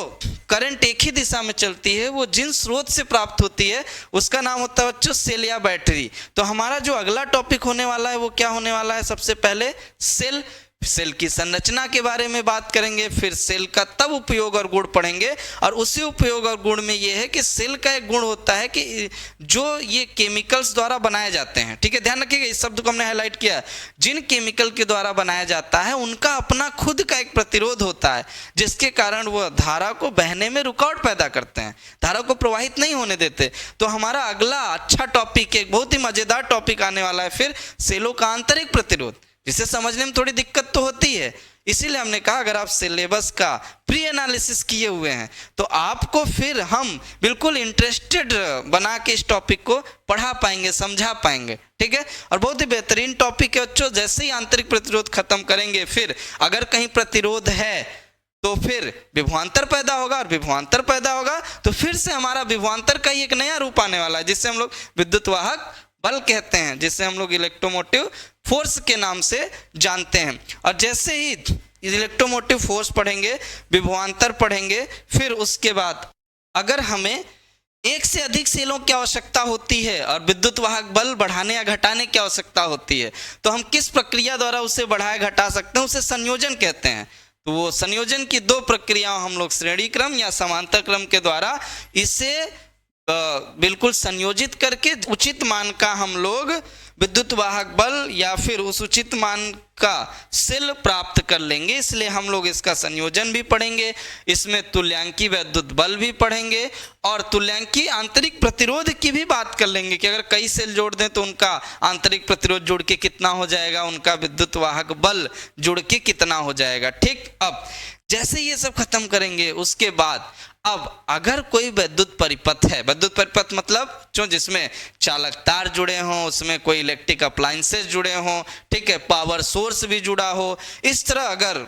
करंट एक ही दिशा में चलती है वो जिन स्रोत से प्राप्त होती है उसका नाम होता है बच्चों सेल या बैटरी। तो हमारा जो अगला टॉपिक होने वाला है वो क्या होने वाला है, सबसे पहले सेल, सेल की संरचना के बारे में बात करेंगे, फिर सेल का तब उपयोग और गुण पढ़ेंगे। और उसी उपयोग और गुण में ये है कि सेल का एक गुण होता है कि जो ये केमिकल्स द्वारा बनाए जाते हैं, ठीक है, ध्यान रखिएगा इस शब्द को हमने हाईलाइट किया, जिन केमिकल के द्वारा बनाया जाता है उनका अपना खुद का एक प्रतिरोध होता है जिसके कारण वह धारा को बहने में रुकावट पैदा करते हैं, धारा को प्रवाहित नहीं होने देते। तो हमारा अगला अच्छा टॉपिक, एक बहुत ही मजेदार टॉपिक आने वाला है फिर सेलों का आंतरिक प्रतिरोध, जिसे समझने में थोड़ी दिक्कत तो होती है। इसीलिए हमने कहा अगर आप सिलेबस का प्री एनालिसिस किए हुए हैं तो आपको फिर हम बिल्कुल इंटरेस्टेड बना के इस टॉपिक को पढ़ा पाएंगे, समझा पाएंगे। ठीक है, और बहुत ही बेहतरीन टॉपिक है बच्चों। जैसे ही आंतरिक प्रतिरोध खत्म करेंगे, फिर अगर कहीं प्रतिरोध है तो फिर विभवांतर पैदा होगा, और विभवांतर पैदा होगा तो फिर से हमारा विभवांतर का ही एक नया रूप आने वाला है जिससे हम लोग विद्युत वाहक बल कहते हैं, जिससे हम लोग इलेक्ट्रोमोटिव फोर्स के नाम से जानते हैं। और जैसे ही इलेक्ट्रोमोटिव फोर्स पढ़ेंगे, विभवांतर पढ़ेंगे, फिर उसके बाद अगर हमें एक से अधिक सेलों की आवश्यकता होती है और विद्युत वाहक बल बढ़ाने या घटाने की आवश्यकता होती है तो हम किस प्रक्रिया द्वारा उसे बढ़ाया घटा सकते हैं, उसे संयोजन कहते हैं। तो वो संयोजन की दो प्रक्रियाओं हम लोग श्रेणी क्रम या समांतर क्रम के द्वारा इसे बिल्कुल संयोजित करके उचित मान का हम लोग विद्युत वाहक बल या फिर उस उचित मान का शेल प्राप्त कर लेंगे। इसलिए हम लोग इसका संयोजन भी पढ़ेंगे, इसमें तुल्यांकी विद्युत बल भी पढ़ेंगे और तुल्यांकी आंतरिक प्रतिरोध की भी बात कर लेंगे कि अगर कई सेल जोड़ दें तो उनका आंतरिक प्रतिरोध जुड़ के कितना हो जाएगा, उनका विद्युत वाहक बल जुड़ के कितना हो जाएगा। ठीक, अब जैसे ये सब खत्म करेंगे उसके बाद अब अगर कोई विद्युत परिपथ है, विद्युत परिपथ मतलब जो जिसमें चालक तार जुड़े हों, उसमें कोई इलेक्ट्रिक अप्लायंसेस जुड़े हों, ठीक है, पावर सोर्स भी जुड़ा हो, इस तरह अगर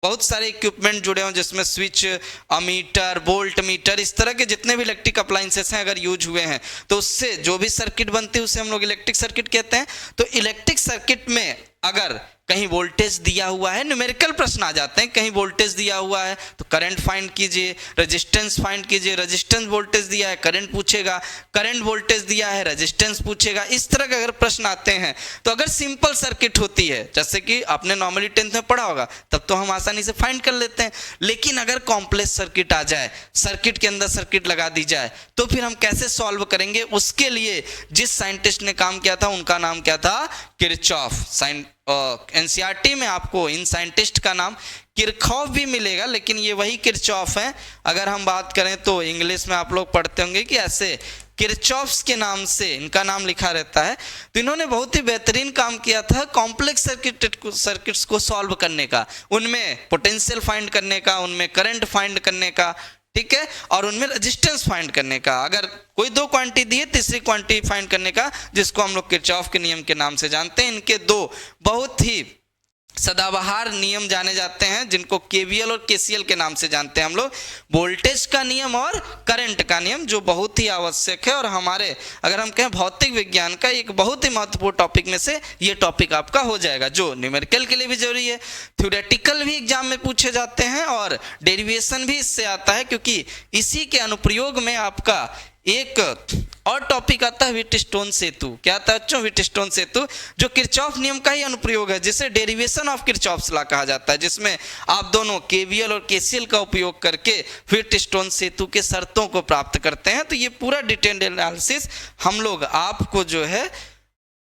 बहुत सारे इक्विपमेंट जुड़े हों जिसमें स्विच, अमीटर, वोल्ट मीटर, इस तरह के जितने भी इलेक्ट्रिक अप्लायंसेस हैं अगर यूज हुए हैं तो उससे जो भी सर्किट बनती है उसे हम लोग इलेक्ट्रिक सर्किट कहते हैं। तो इलेक्ट्रिक सर्किट में अगर कहीं वोल्टेज दिया हुआ है, न्यूमेरिकल प्रश्न आ जाते हैं, कहीं वोल्टेज दिया हुआ है तो करंट फाइंड कीजिए, रेजिस्टेंस फाइंड कीजिए, रेजिस्टेंस वोल्टेज दिया है करंट पूछेगा, करंट वोल्टेज दिया है रेजिस्टेंस पूछेगा। इस तरह के अगर प्रश्न आते हैं तो अगर सिंपल सर्किट होती है जैसे कि आपने नॉर्मली 10th में पढ़ा होगा तब तो हम आसानी से फाइंड कर लेते हैं, लेकिन अगर कॉम्प्लेक्स सर्किट आ जाए, सर्किट के अंदर सर्किट लगा दी जाए तो फिर हम कैसे सॉल्व करेंगे। उसके लिए जिस साइंटिस्ट ने काम किया था उनका नाम क्या था, किरचॉफ। एनसीईआरटी में आपको इन साइंटिस्ट का नाम किरचॉफ भी मिलेगा लेकिन ये वही किरचॉफ है। अगर हम बात करें तो इंग्लिश में आप लोग पढ़ते होंगे कि ऐसे किरचॉफ्स के नाम से इनका नाम लिखा रहता है। तो इन्होंने बहुत ही बेहतरीन काम किया था कॉम्प्लेक्स सर्किट्स को सॉल्व करने का, उनमें पोटेंशियल फाइंड करने का, उनमें करंट फाइंड करने का, ठीक है, और उनमें रेजिस्टेंस फाइंड करने का। अगर कोई दो क्वांटिटी दी है तीसरी क्वांटिटी फाइंड करने का, जिसको हम लोग किरचॉफ के नियम के नाम से जानते हैं। इनके दो बहुत ही सदाबहार नियम जाने जाते हैं जिनको केवीएल और केसीएल के नाम से जानते हैं हम लोग, वोल्टेज का नियम और करंट का नियम, जो बहुत ही आवश्यक है और हमारे अगर हम कहें भौतिक विज्ञान का एक बहुत ही महत्वपूर्ण टॉपिक में से ये टॉपिक आपका हो जाएगा, जो न्यूमेरिकल के लिए भी जरूरी है, थ्योरेटिकल भी एग्जाम में पूछे जाते हैं और डेरिवेशन भी इससे आता है क्योंकि इसी के अनुप्रयोग में आपका एक और टॉपिक आता है व्हीटस्टोन सेतु। क्या आता है बच्चों, व्हीटस्टोन सेतु, जो किरचॉफ नियम का ही अनुप्रयोग है, जिसे डेरिवेशन ऑफ किरचॉफ्स लॉ कहा जाता है, जिसमें आप दोनों केवीएल और केसीएल का उपयोग करके व्हीटस्टोन सेतु के शर्तों को प्राप्त करते हैं। तो ये पूरा डिटेल्ड एनालिसिस हम लोग आपको जो है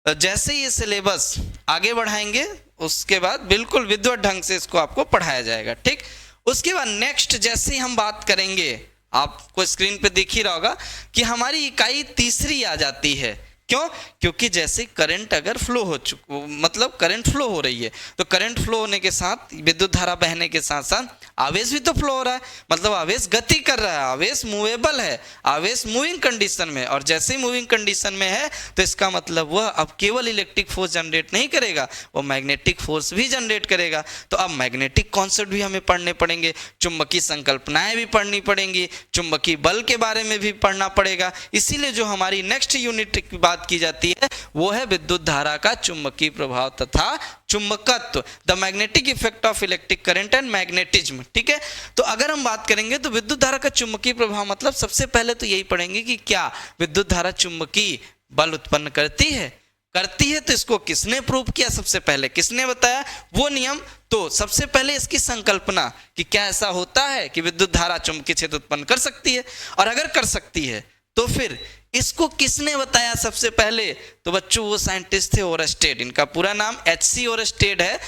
जैसे ये सिलेबस आगे बढ़ाएंगे उसके बाद बिल्कुल विधिवत ढंग से इसको आपको पढ़ाया जाएगा। ठीक, उसके बाद नेक्स्ट जैसे ही हम बात करेंगे, आपको स्क्रीन पे दिख ही रहा होगा कि हमारी इकाई तीसरी आ जाती है। क्यों, क्योंकि जैसे करंट अगर फ्लो हो मतलब करंट फ्लो हो रही है तो करंट फ्लो होने के साथ विद्युत धारा बहने के साथ साथ आवेश भी तो फ्लो हो रहा है, मतलब आवेश गति कर रहा है, आवेश मूवेबल है, आवेश मूविंग कंडीशन में, और जैसे ही मूविंग कंडीशन में है तो इसका मतलब वह अब केवल इलेक्ट्रिक फोर्स जनरेट नहीं करेगा, वो मैग्नेटिक फोर्स भी जनरेट करेगा। तो अब मैग्नेटिक कॉन्सेप्ट भी हमें पढ़ने पड़ेंगे, चुंबकीय संकल्पनाएं भी पढ़नी पड़ेंगी, चुंबकीय बल के बारे में भी पढ़ना पड़ेगा। इसीलिए जो हमारी नेक्स्ट यूनिट की बात की जाती है वो है विद्युत धारा का चुंबकीय प्रभाव तथा चुंबकत्व, the magnetic effect of electric current and magnetism. ठीक है, तो अगर हम बात करेंगे तो विद्युत धारा का चुंबकीय प्रभाव मतलब सबसे पहले तो यही पढ़ेंगे कि क्या विद्युत धारा चुंबकीय बल उत्पन्न करती है, तो इसको किसने प्रूव किया, सबसे पहले किसने बताया वो नियम। तो सबसे पहले इसकी संकल्पना कि क्या ऐसा होता है कि विद्युत धारा चुंबकीय क्षेत्र उत्पन्न कर सकती है, और अगर कर सकती है तो फिर इसको किसने बताया सबसे पहले, तो बच्चों वो साइंटिस्ट थे ओरस्टेड। इनका पूरा नाम एच.सी. ओरस्टेड है,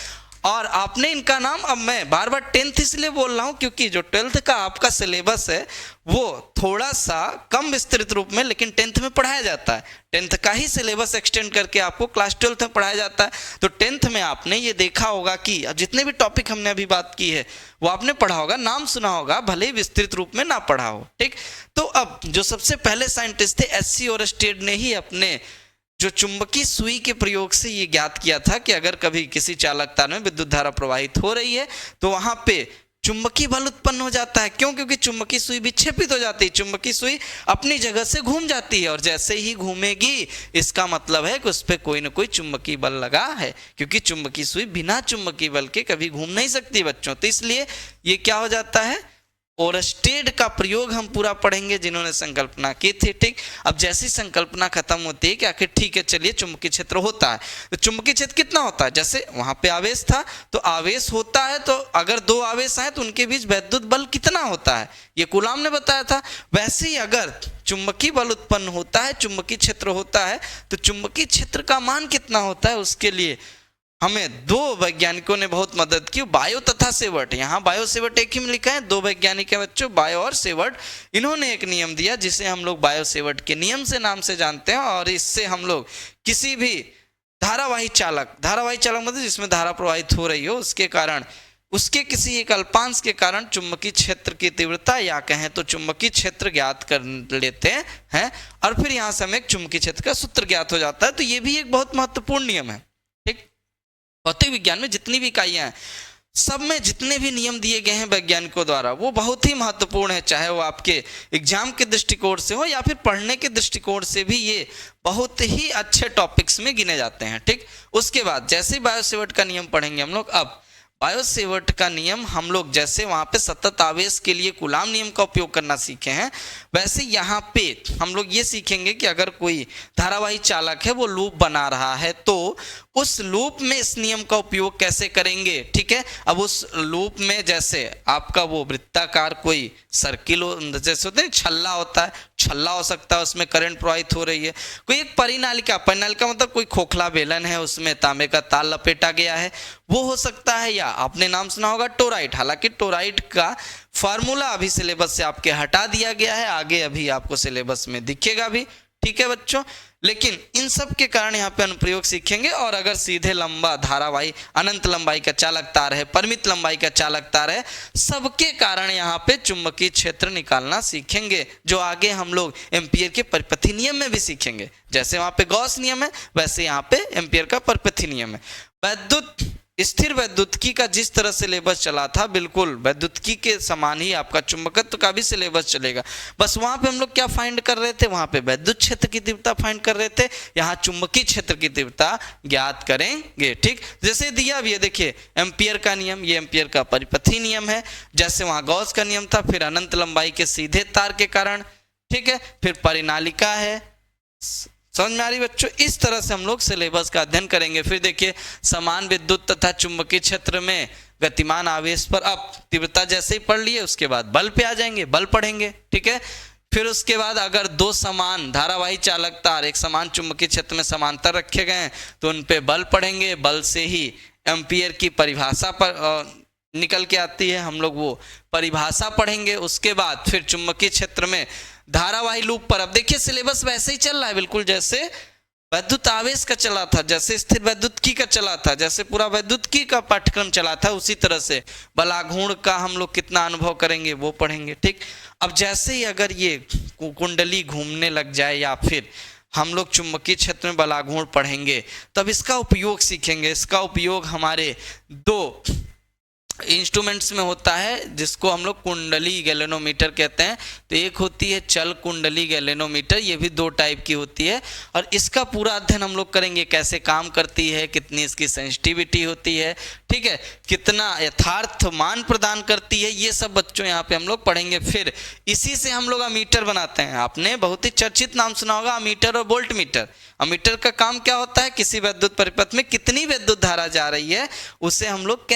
और आपने इनका नाम, अब मैं बार बार 10th इसलिए बोल रहा हूं क्योंकि जो 12th का आपका सिलेबस है वो थोड़ा सा कम विस्तृत रूप में लेकिन 10th में पढ़ाया जाता है, 10th का ही सिलेबस एक्सटेंड करके आपको क्लास 12th में पढ़ाया जाता है। तो 10th में आपने ये देखा होगा कि अब जितने भी टॉपिक हमने अभी बात की है वो आपने पढ़ा होगा, नाम सुना होगा, भले ही विस्तृत रूप में ना पढ़ा हो। ठीक, तो अब जो सबसे पहले साइंटिस्ट थे एच.सी. ओरस्टेड ने ही अपने जो चुंबकीय सुई के प्रयोग से ये ज्ञात किया था कि अगर कभी किसी चालक तार में विद्युत धारा प्रवाहित हो रही है तो वहां पे चुंबकीय बल उत्पन्न हो जाता है। क्यों, क्योंकि चुंबकीय सुई विक्षेपित हो जाती है, चुंबकीय सुई अपनी जगह से घूम जाती है, और जैसे ही घूमेगी इसका मतलब है कि उस पर कोई ना कोई चुंबकीय बल लगा है, क्योंकि चुंबकीय सुई बिना चुंबकीय बल के कभी घूम नहीं सकती बच्चों। तो इसलिए ये क्या हो जाता है, ओरस्टेड का प्रयोग हम पूरा पढ़ेंगे जिन्होंने संकल्पना की थी। ठीक, अब जैसी संकल्पना खत्म होती है कि आखिर ठीक है चलिए चुंबकीय क्षेत्र होता है, तो चुंबकीय क्षेत्र कितना होता है, जैसे वहां पे आवेश था तो आवेश होता है, तो अगर दो आवेश आए तो उनके बीच वैद्युत बल कितना होता है, ये कूलाम ने बताया था। वैसे ही अगर चुंबकीय बल उत्पन्न होता है, चुंबकीय क्षेत्र होता है, तो चुंबकीय क्षेत्र का मान कितना होता है, उसके लिए हमें दो वैज्ञानिकों ने बहुत मदद की, बायो तथा सेवर्ट। यहाँ बायो सेवर्ट एक ही में लिखा है, दो वैज्ञानिक है बच्चों, बायो और सेवर्ट। इन्होंने एक नियम दिया जिसे हम लोग बायो सेवर्ट के नियम से नाम से जानते हैं, और इससे हम लोग किसी भी धारावाही चालक मतलब जिसमें धारा प्रवाहित हो रही हो, उसके कारण उसके किसी एक अल्पांश के कारण चुंबकीय क्षेत्र की तीव्रता या कहें तो चुंबकीय क्षेत्र ज्ञात कर लेते हैं, और फिर यहाँ से हमें एक चुंबकीय क्षेत्र का सूत्र ज्ञात हो जाता है। तो ये भी एक बहुत महत्वपूर्ण नियम है। ठीक, भौतिक विज्ञान में जितनी भी इकाइयां हैं, सब में जितने भी नियम दिए गए हैं वैज्ञानिकों द्वारा, वो बहुत ही महत्वपूर्ण है, चाहे वो आपके एग्जाम के दृष्टिकोण से हो या फिर पढ़ने के दृष्टिकोण से भी ये बहुत ही अच्छे टॉपिक्स में गिने जाते हैं। ठीक, उसके बाद जैसे बायो सेवर्ट का नियम पढ़ेंगे हम लोग। अब बायो सेवर्ट का नियम हम लोग जैसे वहां पे सतत आवेश के लिए कूलाम नियम का उपयोग करना सीखे हैं, वैसे यहाँ पे हम लोग ये सीखेंगे कि अगर कोई धारावाही चालक है वो लूप बना रहा है तो उस लूप में इस नियम का उपयोग कैसे करेंगे। ठीक है, अब उस लूप में जैसे आपका वो वृत्ताकार कोई सर्किल जैसे होते हैं, छल्ला होता है, छल्ला हो सकता है, उसमें करंट प्रवाहित हो रही है। कोई एक परिनालिका मतलब कोई खोखला बेलन है, उसमें तांबे का तार लपेटा गया है, वो हो सकता है। या आपने नाम सुना होगा टोराइड, हालांकि टोराइड का फार्मूला अभी सिलेबस से आपके हटा दिया गया है, आगे अभी आपको सिलेबस में दिखेगा भी। ठीक है बच्चों, लेकिन इन सब के कारण यहाँ पे अनुप्रयोग सीखेंगे। और अगर सीधे लंबा धारावाही अनंत लंबाई का चालक तार है, परिमित लंबाई का चालक तार है, सबके कारण यहाँ पे चुंबकीय क्षेत्र निकालना सीखेंगे, जो आगे हम लोग एम्पियर के परिपथी नियम में भी सीखेंगे। जैसे वहां पे गॉस नियम है, वैसे यहाँ पे एम्पियर का परिपथी नियम है। वैद्युत स्थिर वैद्युतिकी का जिस तरह सिलेबस चला था, बिल्कुल वैद्युतिकी के समान ही आपका चुंबकत्व का भी सिलेबस चलेगा। बस वहां पे हम लोग क्या फाइंड कर रहे थे, वहां पे वैद्युत क्षेत्र की तीव्रता फाइंड कर रहे थे, यहाँ चुंबकीय क्षेत्र की तीव्रता ज्ञात करेंगे। ठीक, जैसे दिया भी है, देखिए एम्पियर का नियम, ये एम्पियर का परिपथी नियम है। जैसे वहां गॉस का नियम था, फिर अनंत लंबाई के सीधे तार के कारण, ठीक है, फिर परिनालिका है। समझ में आ रही बच्चों? इस तरह से हम लोग सिलेबस का अध्ययन करेंगे। फिर देखिए समान विद्युत तथा चुंबकीय क्षेत्र में गतिमान आवेश पर, अब तीव्रता जैसे ही पढ़ लिए उसके बाद बल पे आ जाएंगे, बल पढ़ेंगे। ठीक है, फिर उसके बाद अगर दो समान धारावाही चालक तार एक समान चुंबकीय क्षेत्र में समांतर रखे गए हैं तो उन पे बल पढ़ेंगे। बल से ही एम्पियर की परिभाषा पर निकल के आती है, हम लोग वो परिभाषा पढ़ेंगे। उसके बाद फिर चुंबकीय क्षेत्र में धारावाही लूप पर, अब देखिए सिलेबस वैसे ही चल रहा है, बिल्कुल जैसे वैद्युत आवेश का चला था, जैसे स्थिर वैद्युतिकी का चला था, जैसे पूरा वैद्युतिकी का पाठ्यक्रम चला था, उसी तरह से बलाघूर्ण का हम लोग कितना अनुभव करेंगे वो पढ़ेंगे। ठीक, अब जैसे ही अगर ये कुंडली घूमने लग जाए या फिर हम लोग चुंबकीय क्षेत्र में बलाघूर्ण पढ़ेंगे, तब इसका उपयोग सीखेंगे। इसका उपयोग हमारे दो इंस्ट्रूमेंट्स में होता है, जिसको हम लोग कुंडली गैलेनोमीटर कहते हैं। तो एक होती है चल कुंडली गैलेनोमीटर, ये भी दो टाइप की होती है, और इसका पूरा अध्ययन हम लोग करेंगे, कैसे काम करती है, कितनी इसकी सेंसिटिविटी होती है, ठीक है, कितना यथार्थ मान प्रदान करती है, ये सब बच्चों यहाँ पे हम लोग पढ़ेंगे। फिर इसी से हम लोग अमीटर बनाते हैं। आपने बहुत ही चर्चित नाम सुना होगा अमीटर और वोल्ट मीटर। अमीटर का काम क्या होता है, किसी विद्युत परिपथ में कितनी विद्युत धारा जा रही है उसे हम लोग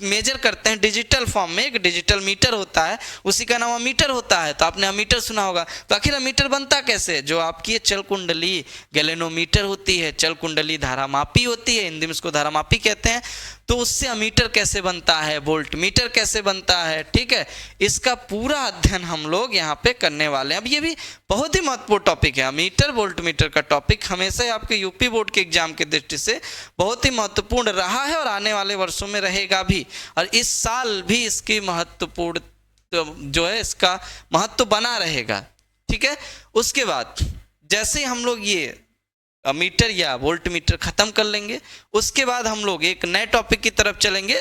मेजर करते हैं डिजिटल फॉर्म में। एक डिजिटल मीटर होता है, उसी का नाम अमीटर होता है। तो आपने अमीटर सुना होगा। तो आखिर अमीटर बनता कैसे? जो आपकी ये चल कुंडली गैलेनोमीटर होती है, चल कुंडली धारामापी होती है, हिंदी में इसको धारामापी कहते हैं। तो उससे अमीटर कैसे बनता है, वोल्ट मीटर कैसे बनता है, ठीक है, इसका पूरा अध्ययन हम लोग यहाँ पे करने वाले हैं। अब ये भी बहुत ही महत्वपूर्ण टॉपिक है। अमीटर वोल्ट मीटर का टॉपिक हमेशा ही आपके यूपी बोर्ड के एग्जाम की दृष्टि से बहुत ही महत्वपूर्ण रहा है और आने वाले वर्षों में रहेगा भी। और इस साल भी इसकी महत्वपूर्ण जो है, इसका महत्व बना रहेगा, ठीक है। उसके बाद जैसे हम लोग ये मीटर या वोल्ट मीटर खत्म कर लेंगे, उसके बाद हम लोग एक नए टॉपिक की तरफ चलेंगे।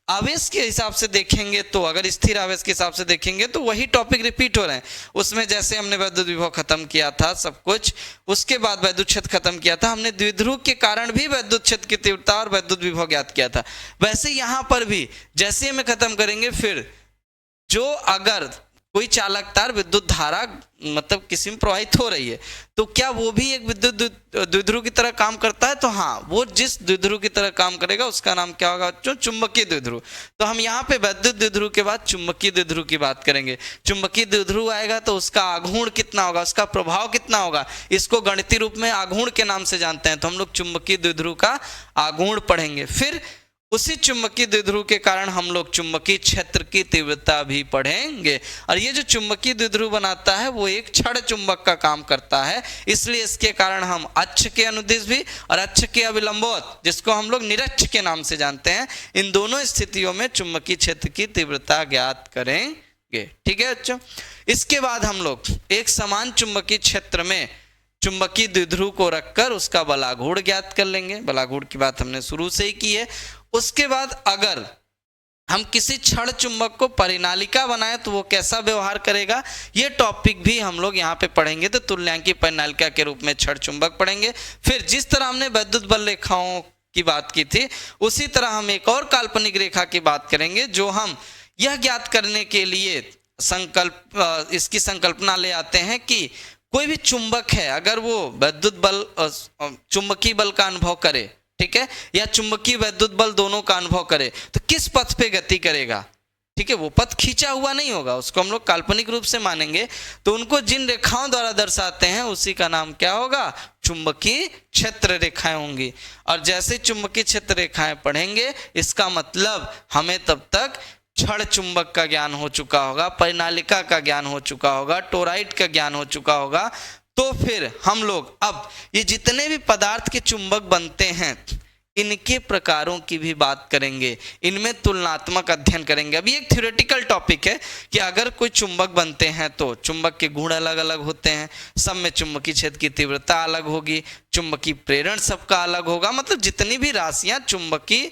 आवेश के हिसाब से देखेंगे तो, अगर स्थिर आवेश के हिसाब से देखेंगे तो वही टॉपिक रिपीट हो रहे हैं। उसमें जैसे हमने वैद्युत विभव खत्म किया था सब कुछ, उसके बाद वैद्युत क्षेत्र खत्म किया था, हमने द्विध्रुव के कारण भी वैद्युत क्षेत्र की तीव्रता और वैद्युत विभव ज्ञात किया था। वैसे यहाँ पर भी जैसे हमें खत्म करेंगे, फिर जो अगर कोई चालक तार विद्युत धारा मतलब किसी में प्रवाहित हो रही है तो क्या वो भी एक विद्युत द्विध्रुव की तरह काम करता है? तो हाँ, वो जिस द्विध्रुव की तरह काम करेगा उसका नाम क्या होगा बच्चों? चुंबकीय द्विध्रुव। तो हम यहाँ पे विद्युत द्विध्रुव के बाद चुंबकीय द्विध्रुव की बात करेंगे। चुंबकीय द्विध्रुव आएगा तो उसका आघूर्ण कितना होगा, उसका प्रभाव कितना होगा, इसको गणितीय रूप में आघूर्ण के नाम से जानते हैं, तो हम लोग चुंबकीय द्विध्रुव का आघूर्ण पढ़ेंगे। फिर उसी चुंबकीय द्विध्रुव के कारण हम लोग चुंबकीय क्षेत्र की तीव्रता भी पढ़ेंगे। और ये जो चुंबकीय द्विध्रुव बनाता है वो एक क्षण चुंबक का काम करता है, इसलिए इसके कारण हम अक्ष के अनुदिश भी और अक्ष के अविलंबवत, जिसको हम लोग निरक्ष के नाम से जानते हैं, इन दोनों स्थितियों में चुंबकीय क्षेत्र की तीव्रता ज्ञात करेंगे। ठीक है बच्चों। इसके बाद हम लोग एक समान चुंबकीय क्षेत्र में चुंबकीय द्विध्रुव को रखकर उसका बलाघूर्ण ज्ञात कर लेंगे। बलाघूर्ण की बात हमने शुरू से ही की है। उसके बाद अगर हम किसी क्षण चुंबक को परिनालिका बनाए तो वो कैसा व्यवहार करेगा, ये टॉपिक भी हम लोग यहाँ पे पढ़ेंगे। तो तुल्यांकी परिनालिका के रूप में क्षण चुंबक पढ़ेंगे। फिर जिस तरह हमने विद्युत बल रेखाओं की बात की थी उसी तरह हम एक और काल्पनिक रेखा की बात करेंगे, जो हम यह ज्ञात करने के लिए इसकी संकल्पना ले आते हैं कि कोई भी चुंबक है अगर वो विद्युत बल चुंबकीय बल का अनुभव करे, ठीक है, या चुंबकीय वैद्युत बल दोनों का अनुभव करे तो किस पथ पे गति करेगा। ठीक है, वो पथ खींचा हुआ नहीं होगा, उसको हम लोग काल्पनिक रूप से मानेंगे। तो उनको जिन रेखाओं द्वारा दर्शाते हैं उसी का नाम क्या होगा? चुंबकीय क्षेत्र रेखाएं होंगी। और जैसे चुंबकीय क्षेत्र रेखाएं पढ़ेंगे इसका मतलब हमें तब तक क्षण चुंबक का ज्ञान हो चुका होगा, परिनालिका का ज्ञान हो चुका होगा, टोराइड का ज्ञान हो चुका होगा। तो फिर हम लोग अब ये जितने भी पदार्थ के चुंबक बनते हैं इनके प्रकारों की भी बात करेंगे, इनमें तुलनात्मक अध्ययन करेंगे। अभी एक थ्योरेटिकल टॉपिक है कि अगर कोई चुंबक बनते हैं तो चुंबक के गुण अलग अलग होते हैं, सब में चुंबकीय क्षेत्र की तीव्रता अलग होगी, चुंबकीय प्रेरण सबका अलग होगा, मतलब जितनी भी राशियां चुंबकीय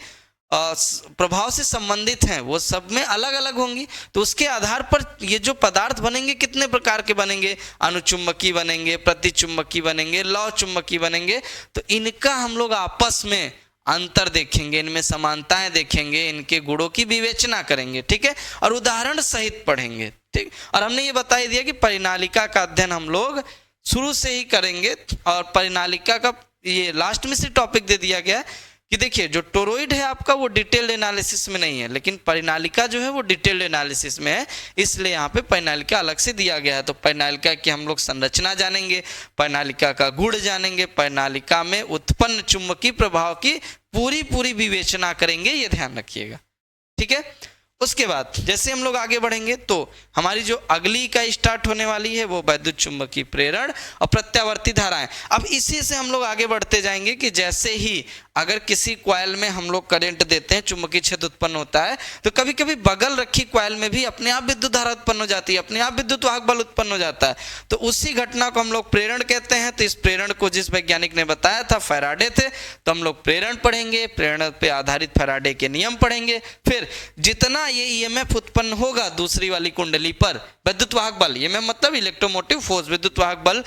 प्रभाव से संबंधित हैं वो सब में अलग अलग होंगी। तो उसके आधार पर ये जो पदार्थ बनेंगे कितने प्रकार के बनेंगे, अनुचुंबकीय बनेंगे, प्रतिचुंबकीय बनेंगे, लौह चुंबकीय बनेंगे। तो इनका हम लोग आपस में अंतर देखेंगे, इनमें समानताएं देखेंगे, इनके गुणों की विवेचना करेंगे। ठीक है, और उदाहरण सहित पढ़ेंगे। ठीक, और हमने ये बता दिया कि परिनालिका का अध्ययन हम लोग शुरू से ही करेंगे। और परिनालिका का ये लास्ट में से टॉपिक दे दिया गया है कि देखिए जो टोरॉइड है आपका वो डिटेल्ड एनालिसिस में नहीं है, लेकिन परिनालिका जो है वो डिटेल्ड एनालिसिस में है, इसलिए यहाँ पे परिनालिका अलग से दिया गया है। तो परिनालिका की हम लोग संरचना जानेंगे, परिनालिका का गुण जानेंगे, परिनालिका में उत्पन्न चुंबकीय प्रभाव की पूरी विवेचना करेंगे, ये ध्यान रखिएगा। ठीक है, उसके बाद जैसे हम लोग आगे बढ़ेंगे तो हमारी जो अगली इकाई स्टार्ट होने वाली है वो वैद्युत चुंबकीय प्रेरण और प्रत्यावर्ती धाराएं। अब इसी से हम लोग आगे बढ़ते जाएंगे कि जैसे ही अगर किसी कॉइल में हम लोग करंट देते हैं, चुंबकीय क्षेत्र उत्पन्न होता है, तो कभी कभी बगल रखी कॉइल में भी अपने आप विद्युत धारा उत्पन्न हो जाती है, अपने आप विद्युत वाहक बल उत्पन्न हो जाता है। तो उसी घटना को हम लोग प्रेरण कहते हैं। तो इस प्रेरण को जिस वैज्ञानिक ने बताया था फैराडे थे, तो हम लोग प्रेरण पढ़ेंगे, प्रेरण पे आधारित फैराडे के नियम पढ़ेंगे। फिर जितना ये ईएमएफ उत्पन्न होगा दूसरी वाली कुंडली पर, विद्युत वाहक बल, ईएमएफ मतलब इलेक्ट्रोमोटिव फोर्स, विद्युत वाहक बल,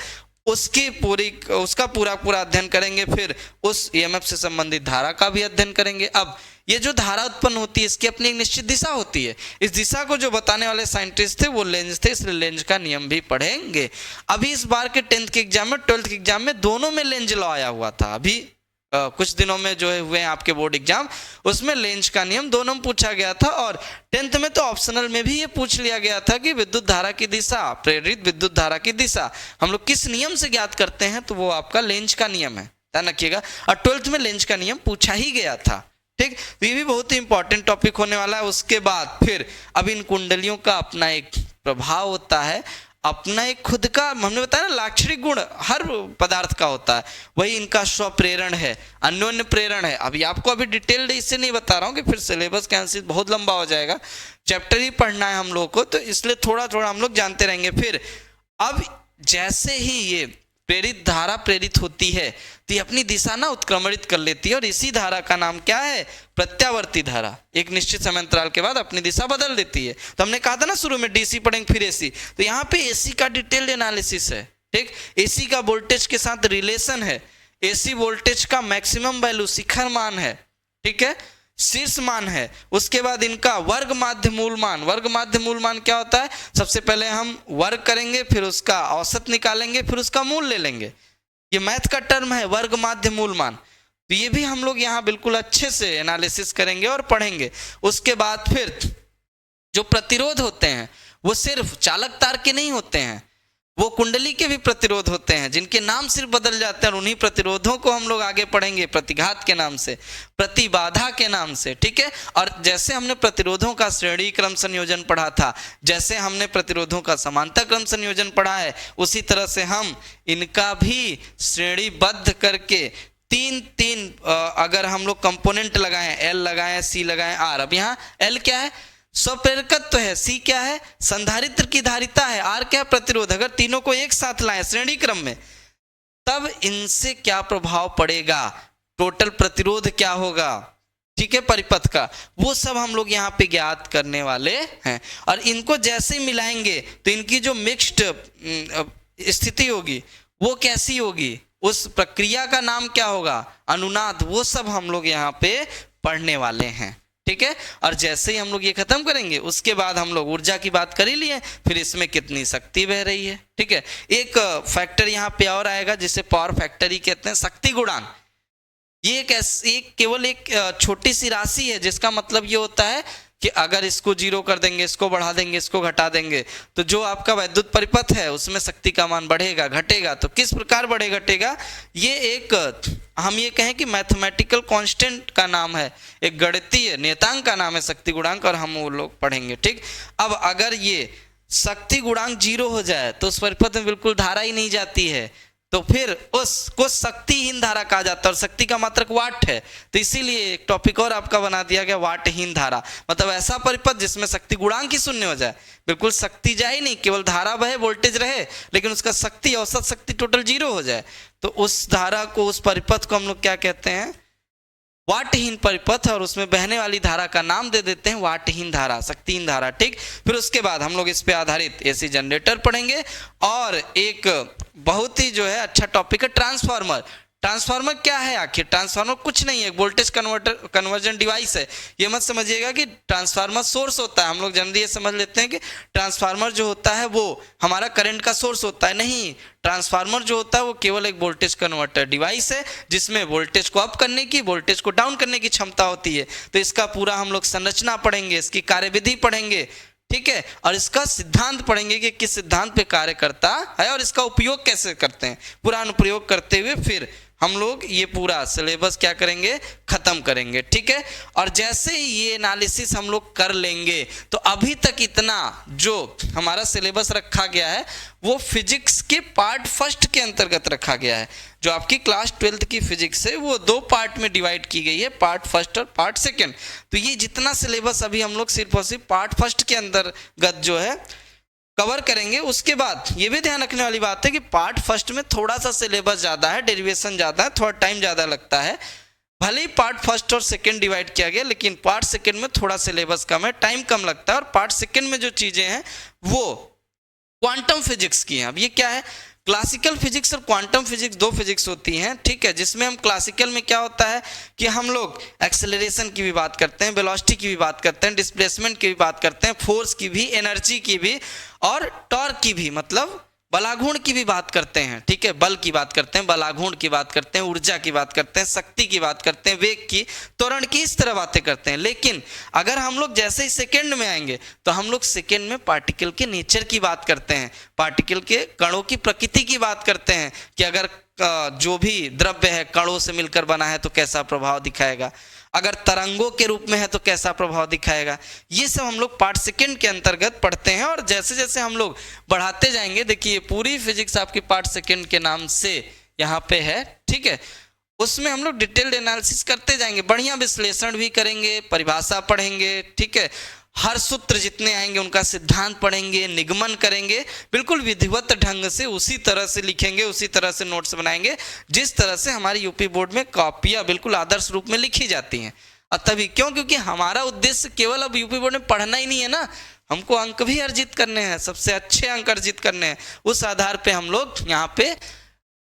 उसका पूरा अध्ययन करेंगे। फिर उस ईएमएफ से संबंधित धारा का भी अध्ययन करेंगे। अब ये जो धारा उत्पन्न होती है इसकी अपनी एक निश्चित दिशा होती है, इस दिशा को जो बताने वाले साइंटिस्ट थे वो लेंज थे, इसलिए लेंज का नियम भी पढ़ेंगे। अभी इस बार के 10th के एग्जाम में, 12th के एग्जाम में दोनों में लेंज लॉ आया हुआ था। अभी कुछ दिनों में जो है हुए हैं आपके बोर्ड एग्जाम, उसमें लेंज का नियम दोनों में पूछा गया था। और 10th में तो ऑप्शनल में भी ये पूछ लिया गया था कि विद्युत धारा की दिशा, प्रेरित विद्युत धारा की दिशा हम लोग किस नियम से ज्ञात करते हैं, तो वो आपका लेंज का नियम है, ध्यान रखिएगा। और 12th में लेंज का नियम पूछा ही गया था। ठीक, तो ये भी बहुत ही इंपॉर्टेंट टॉपिक होने वाला है। उसके बाद फिर अब इन कुंडलियों का अपना एक प्रभाव होता है, अपना एक खुद का, हमने बताया ना लाक्षणिक गुण हर पदार्थ का होता है, वही इनका स्वप्रेरण है, अन्योन्य प्रेरण है। अभी आपको अभी डिटेल्ड इससे नहीं बता रहा हूँ कि फिर सिलेबस कैंसिल बहुत लंबा हो जाएगा, चैप्टर ही पढ़ना है हम लोग को, तो इसलिए थोड़ा हम लोग जानते रहेंगे। फिर अब जैसे ही ये प्रेरित धारा प्रेरित होती है तो ये अपनी दिशा ना उत्क्रमणित कर लेती है, और इसी धारा का नाम क्या है? प्रत्यावर्ती धारा। एक निश्चित समय अंतराल के बाद अपनी दिशा बदल देती है। तो हमने कहा था ना शुरू में डीसी पढ़ेंगे फिर एसी, तो यहाँ पे एसी का डिटेल्ड एनालिसिस है। ठीक, एसी का वोल्टेज के साथ रिलेशन है, एसी वोल्टेज का मैक्सिमम वैल्यू शिखर मान है। ठीक है, शीर्ष मान है। उसके बाद इनका वर्ग माध्य मूल मान। वर्ग माध्य मूल मान क्या होता है? सबसे पहले हम वर्ग करेंगे, फिर उसका औसत निकालेंगे, फिर उसका मूल ले लेंगे। ये मैथ का टर्म है वर्ग माध्य मूल मान। तो ये भी हम लोग यहाँ बिल्कुल अच्छे से एनालिसिस करेंगे और पढ़ेंगे। उसके बाद फिर जो प्रतिरोध होते हैं वो सिर्फ चालक तार के नहीं होते हैं, वो कुंडली के भी प्रतिरोध होते हैं, जिनके नाम सिर्फ बदल जाते हैं। और उन्हीं प्रतिरोधों को हम लोग आगे पढ़ेंगे प्रतिघात के नाम से, प्रतिबाधा के नाम से, ठीक है। और जैसे हमने प्रतिरोधों का श्रेणी क्रम संयोजन पढ़ा था, जैसे हमने प्रतिरोधों का समांतर क्रम संयोजन पढ़ा है, उसी तरह से हम इनका भी श्रेणीबद्ध करके तीन तीन अगर हम लोग कंपोनेंट लगाएं, एल लगाएं, सी लगाएं, आर। अब यहाँ एल क्या है? स्वप्रेरकत्व है। सी क्या है? संधारित्र की धारिता है। आर क्या है? प्रतिरोध। अगर तीनों को एक साथ लाएं श्रेणी क्रम में, तब इनसे क्या प्रभाव पड़ेगा, टोटल प्रतिरोध क्या होगा, ठीक है, परिपथ का, वो सब हम लोग यहाँ पे ज्ञात करने वाले हैं। और इनको जैसे ही मिलाएंगे तो इनकी जो मिक्स्ड स्थिति होगी वो कैसी होगी, उस प्रक्रिया का नाम क्या होगा, अनुनाद। वो सब हम लोग यहाँ पे पढ़ने वाले हैं, ठीक है। और जैसे ही हम लोग ये खत्म करेंगे उसके बाद हम लोग ऊर्जा की बात कर ही लिए, फिर इसमें कितनी शक्ति बह रही है, ठीक है। एक फैक्टर यहाँ पे और आएगा जिसे पावर फैक्टर ही कहते हैं, शक्ति गुणांक। ये एक केवल एक छोटी सी राशि है जिसका मतलब ये होता है कि अगर इसको जीरो कर देंगे, इसको बढ़ा देंगे, इसको घटा देंगे, तो जो आपका वैद्युत परिपथ है उसमें शक्ति का मान बढ़ेगा घटेगा। तो किस प्रकार बढ़ेगा घटेगा, ये एक हम ये कहें कि मैथमेटिकल कांस्टेंट का नाम है, एक गणितीय नियतांक का नाम है शक्ति गुणांक, और हम वो लोग पढ़ेंगे, ठीक। अब अगर ये शक्ति गुणांक जीरो हो जाए तो उस परिपथ में बिल्कुल धारा ही नहीं जाती है, तो फिर उसको शक्तिहीन धारा कहा जाता है। और शक्ति का मात्रक वाट है, तो इसीलिए एक टॉपिक और आपका बना दिया गया वाटहीन धारा। मतलब ऐसा परिपथ जिसमें शक्ति गुणांक ही शून्य हो जाए, बिल्कुल शक्ति जाए नहीं, केवल धारा बहे, वोल्टेज रहे, लेकिन उसका शक्ति, औसत शक्ति टोटल जीरो हो जाए, तो उस धारा को, उस परिपथ को हम लोग क्या कहते हैं, वाटहीन परिपथ। और उसमें बहने वाली धारा का नाम दे देते हैं वाटहीन धारा, शक्तिहीन धारा, ठीक। फिर उसके बाद हम लोग इस पे आधारित एसी जनरेटर पढ़ेंगे, और एक बहुत ही जो है अच्छा टॉपिक है ट्रांसफार्मर। ट्रांसफार्मर क्या है आखिर? ट्रांसफार्मर कुछ नहीं है, वोल्टेज कन्वर्जन डिवाइस है। ये मत समझिएगा कि ट्रांसफार्मर सोर्स होता है। हम लोग जनरली ये समझ लेते हैं कि ट्रांसफार्मर जो होता है वो हमारा करंट का सोर्स होता है। नहीं, ट्रांसफार्मर जो होता है वो केवल एक वोल्टेज कन्वर्टर डिवाइस है जिसमें वोल्टेज को अप करने की, वोल्टेज को डाउन करने की क्षमता होती है। तो इसका पूरा हम लोग संरचना पढ़ेंगे, इसकी कार्यविधि पढ़ेंगे, ठीक है, और इसका सिद्धांत पढ़ेंगे कि किस सिद्धांत पे कार्य करता है और इसका उपयोग कैसे करते हैं। पूरा अनुप्रयोग करते हुए फिर हम लोग ये पूरा सिलेबस क्या करेंगे, खत्म करेंगे, ठीक है। और जैसे ही ये एनालिसिस हम लोग कर लेंगे तो अभी तक इतना जो हमारा सिलेबस रखा गया है वो फिजिक्स के पार्ट फर्स्ट के अंतर्गत रखा गया है। जो आपकी क्लास 12th की फिजिक्स है वो दो पार्ट में डिवाइड की गई है, पार्ट फर्स्ट और पार्ट सेकेंड। तो ये जितना सिलेबस अभी हम लोग सिर्फ और सिर्फ पार्ट फर्स्ट के अंतर्गत जो है कवर करेंगे। उसके बाद ये भी ध्यान रखने वाली बात है कि पार्ट फर्स्ट में थोड़ा सा सिलेबस ज़्यादा है, डेरिवेशन ज़्यादा है, थोड़ा टाइम ज़्यादा लगता है। भले ही पार्ट फर्स्ट और सेकंड डिवाइड किया गया, लेकिन पार्ट सेकंड में थोड़ा सिलेबस कम है, टाइम कम लगता है। और पार्ट सेकंड में जो चीज़ें हैं वो क्वांटम फिजिक्स की हैं। अब ये क्या है, क्लासिकल फिजिक्स और क्वांटम फिजिक्स दो फिजिक्स होती हैं, ठीक है। जिसमें हम क्लासिकल में क्या होता है कि हम लोग एक्सेलरेशन की भी बात करते हैं, वेलोसिटी की भी बात करते हैं, डिस्प्लेसमेंट की भी बात करते हैं, फोर्स की भी, एनर्जी की भी, और टॉर्क की भी, मतलब बलाघूर्ण की भी बात करते हैं, ठीक है। बल की बात करते हैं, बलाघूर्ण की बात करते हैं, ऊर्जा की बात करते हैं, शक्ति की बात करते हैं, वेग की, त्वरण की, इस तरह बातें करते हैं। लेकिन अगर हम लोग जैसे ही सेकंड में आएंगे तो हम लोग सेकंड में पार्टिकल के नेचर की बात करते हैं, पार्टिकल के कणों की प्रकृति की बात करते हैं कि अगर जो भी द्रव्य है कणों से मिलकर बना है तो कैसा प्रभाव दिखाएगा, अगर तरंगों के रूप में है तो कैसा प्रभाव दिखाएगा। ये सब हम लोग पार्ट सेकंड के अंतर्गत पढ़ते हैं। और जैसे जैसे हम लोग बढ़ाते जाएंगे, देखिए पूरी फिजिक्स आपकी पार्ट सेकंड के नाम से यहाँ पे है, ठीक है। उसमें हम लोग डिटेल्ड एनालिसिस करते जाएंगे, बढ़िया विश्लेषण भी करेंगे, परिभाषा पढ़ेंगे, ठीक है। हर सूत्र जितने आएंगे उनका सिद्धांत पढ़ेंगे, निगमन करेंगे, बिल्कुल विधिवत ढंग से उसी तरह से लिखेंगे, उसी तरह से नोट्स बनाएंगे जिस तरह से हमारी यूपी बोर्ड में कॉपियां बिल्कुल आदर्श रूप में लिखी जाती हैं। और तभी क्यों, क्योंकि हमारा उद्देश्य केवल अब यूपी बोर्ड में पढ़ना ही नहीं है ना, हमको अंक भी अर्जित करने हैं, सबसे अच्छे अंक अर्जित करने हैं। उस आधार पर हम लोग यहाँ पे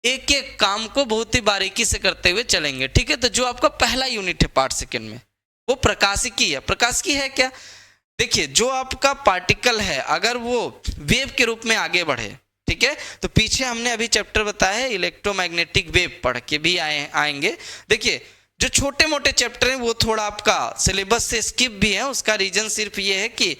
एक एक काम को बहुत ही बारीकी से करते हुए चलेंगे, ठीक है। तो जो आपका पहला यूनिट है पार्ट सेकेंड में वो प्रकाशिकी है। प्रकाशिकी है क्या? देखिए, जो आपका पार्टिकल है अगर वो वेव के रूप में आगे बढ़े, ठीक है, तो पीछे हमने अभी चैप्टर बताया है इलेक्ट्रोमैग्नेटिक वेव, पढ़ के भी आएंगे। देखिए, जो छोटे मोटे चैप्टर हैं वो थोड़ा आपका सिलेबस से स्किप भी है। उसका रीजन सिर्फ ये है कि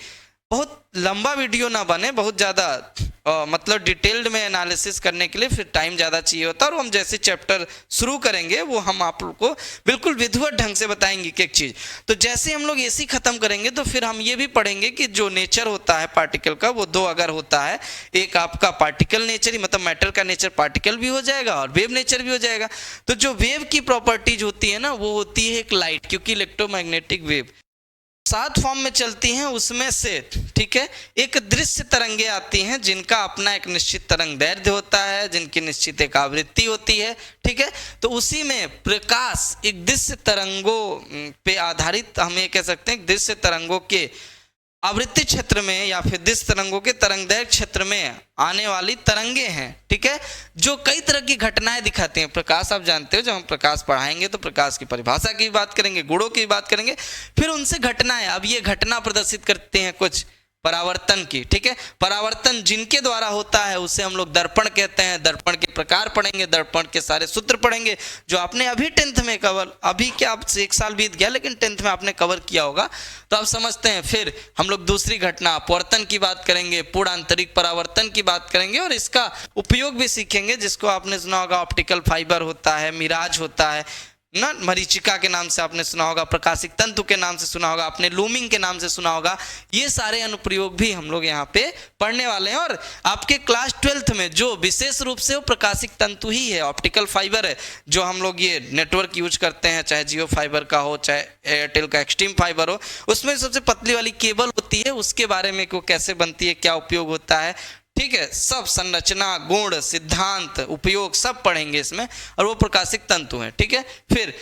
बहुत लंबा वीडियो ना बने, बहुत ज़्यादा मतलब डिटेल्ड में एनालिसिस करने के लिए फिर टाइम ज़्यादा चाहिए होता है। और हम जैसे चैप्टर शुरू करेंगे वो हम आप लोग को बिल्कुल विधिवत ढंग से बताएंगे कि एक चीज़। तो जैसे हम लोग एसी खत्म करेंगे तो फिर हम ये भी पढ़ेंगे कि जो नेचर होता है पार्टिकल का वो दो अगर होता है, एक आपका पार्टिकल नेचर ही मतलब मैटर का नेचर पार्टिकल भी हो जाएगा और वेव नेचर भी हो जाएगा। तो जो वेव की प्रॉपर्टीज होती है ना वो होती है एक लाइट, क्योंकि इलेक्ट्रोमैग्नेटिक वेव 7 फॉर्म में चलती हैं, उसमें से ठीक है एक दृश्य तरंगे आती हैं जिनका अपना एक निश्चित तरंग दैर्ध्य होता है, जिनकी निश्चित एक आवृत्ति होती है, ठीक है। तो उसी में प्रकाश एक दृश्य तरंगों पे आधारित हम ये कह सकते हैं दृश्य तरंगों के आवृत्ति क्षेत्र में या फिर दृश्य तरंगों के तरंगदैर्घ्य क्षेत्र में आने वाली तरंगे हैं, ठीक है, जो कई तरह की घटनाएं दिखाती हैं। प्रकाश आप जानते हो, जब हम प्रकाश पढ़ाएंगे तो प्रकाश की परिभाषा की बात करेंगे, गुणों की बात करेंगे, फिर उनसे घटनाएं। अब ये घटना प्रदर्शित करते हैं कुछ परावर्तन की, ठीक है। परावर्तन जिनके द्वारा होता है उसे हम लोग दर्पण कहते हैं। दर्पण के प्रकार पढ़ेंगे, दर्पण के सारे सूत्र पढ़ेंगे जो आपने अभी 10th में कवर, अभी क्या अब से 1 साल बीत गया लेकिन 10th में आपने कवर किया होगा तो आप समझते हैं। फिर हम लोग दूसरी घटना अपवर्तन की बात करेंगे, पूर्ण आंतरिक परावर्तन की बात करेंगे और इसका उपयोग भी सीखेंगे, जिसको आपने सुना होगा ऑप्टिकल फाइबर होता है, मिराज होता है ना, मरीचिका के नाम से आपने सुना होगा, प्रकाशिक तंतु के नाम से सुना होगा आपने, लूमिंग के नाम से सुना होगा। ये सारे अनुप्रयोग भी हम लोग यहाँ पे पढ़ने वाले हैं। और आपके क्लास 12th में जो विशेष रूप से वो प्रकाशिक तंतु ही है, ऑप्टिकल फाइबर है, जो हम लोग ये नेटवर्क यूज करते हैं, चाहे जियो फाइबर का हो चाहे एयरटेल का एक्सट्रीम फाइबर हो, उसमें सबसे पतली वाली केबल होती है, उसके बारे में वो कैसे बनती है, क्या उपयोग होता है, ठीक है, सब संरचना, गुण, सिद्धांत, उपयोग सब पढ़ेंगे इसमें। और वो प्रकाशिक तंतु है, ठीक है। फिर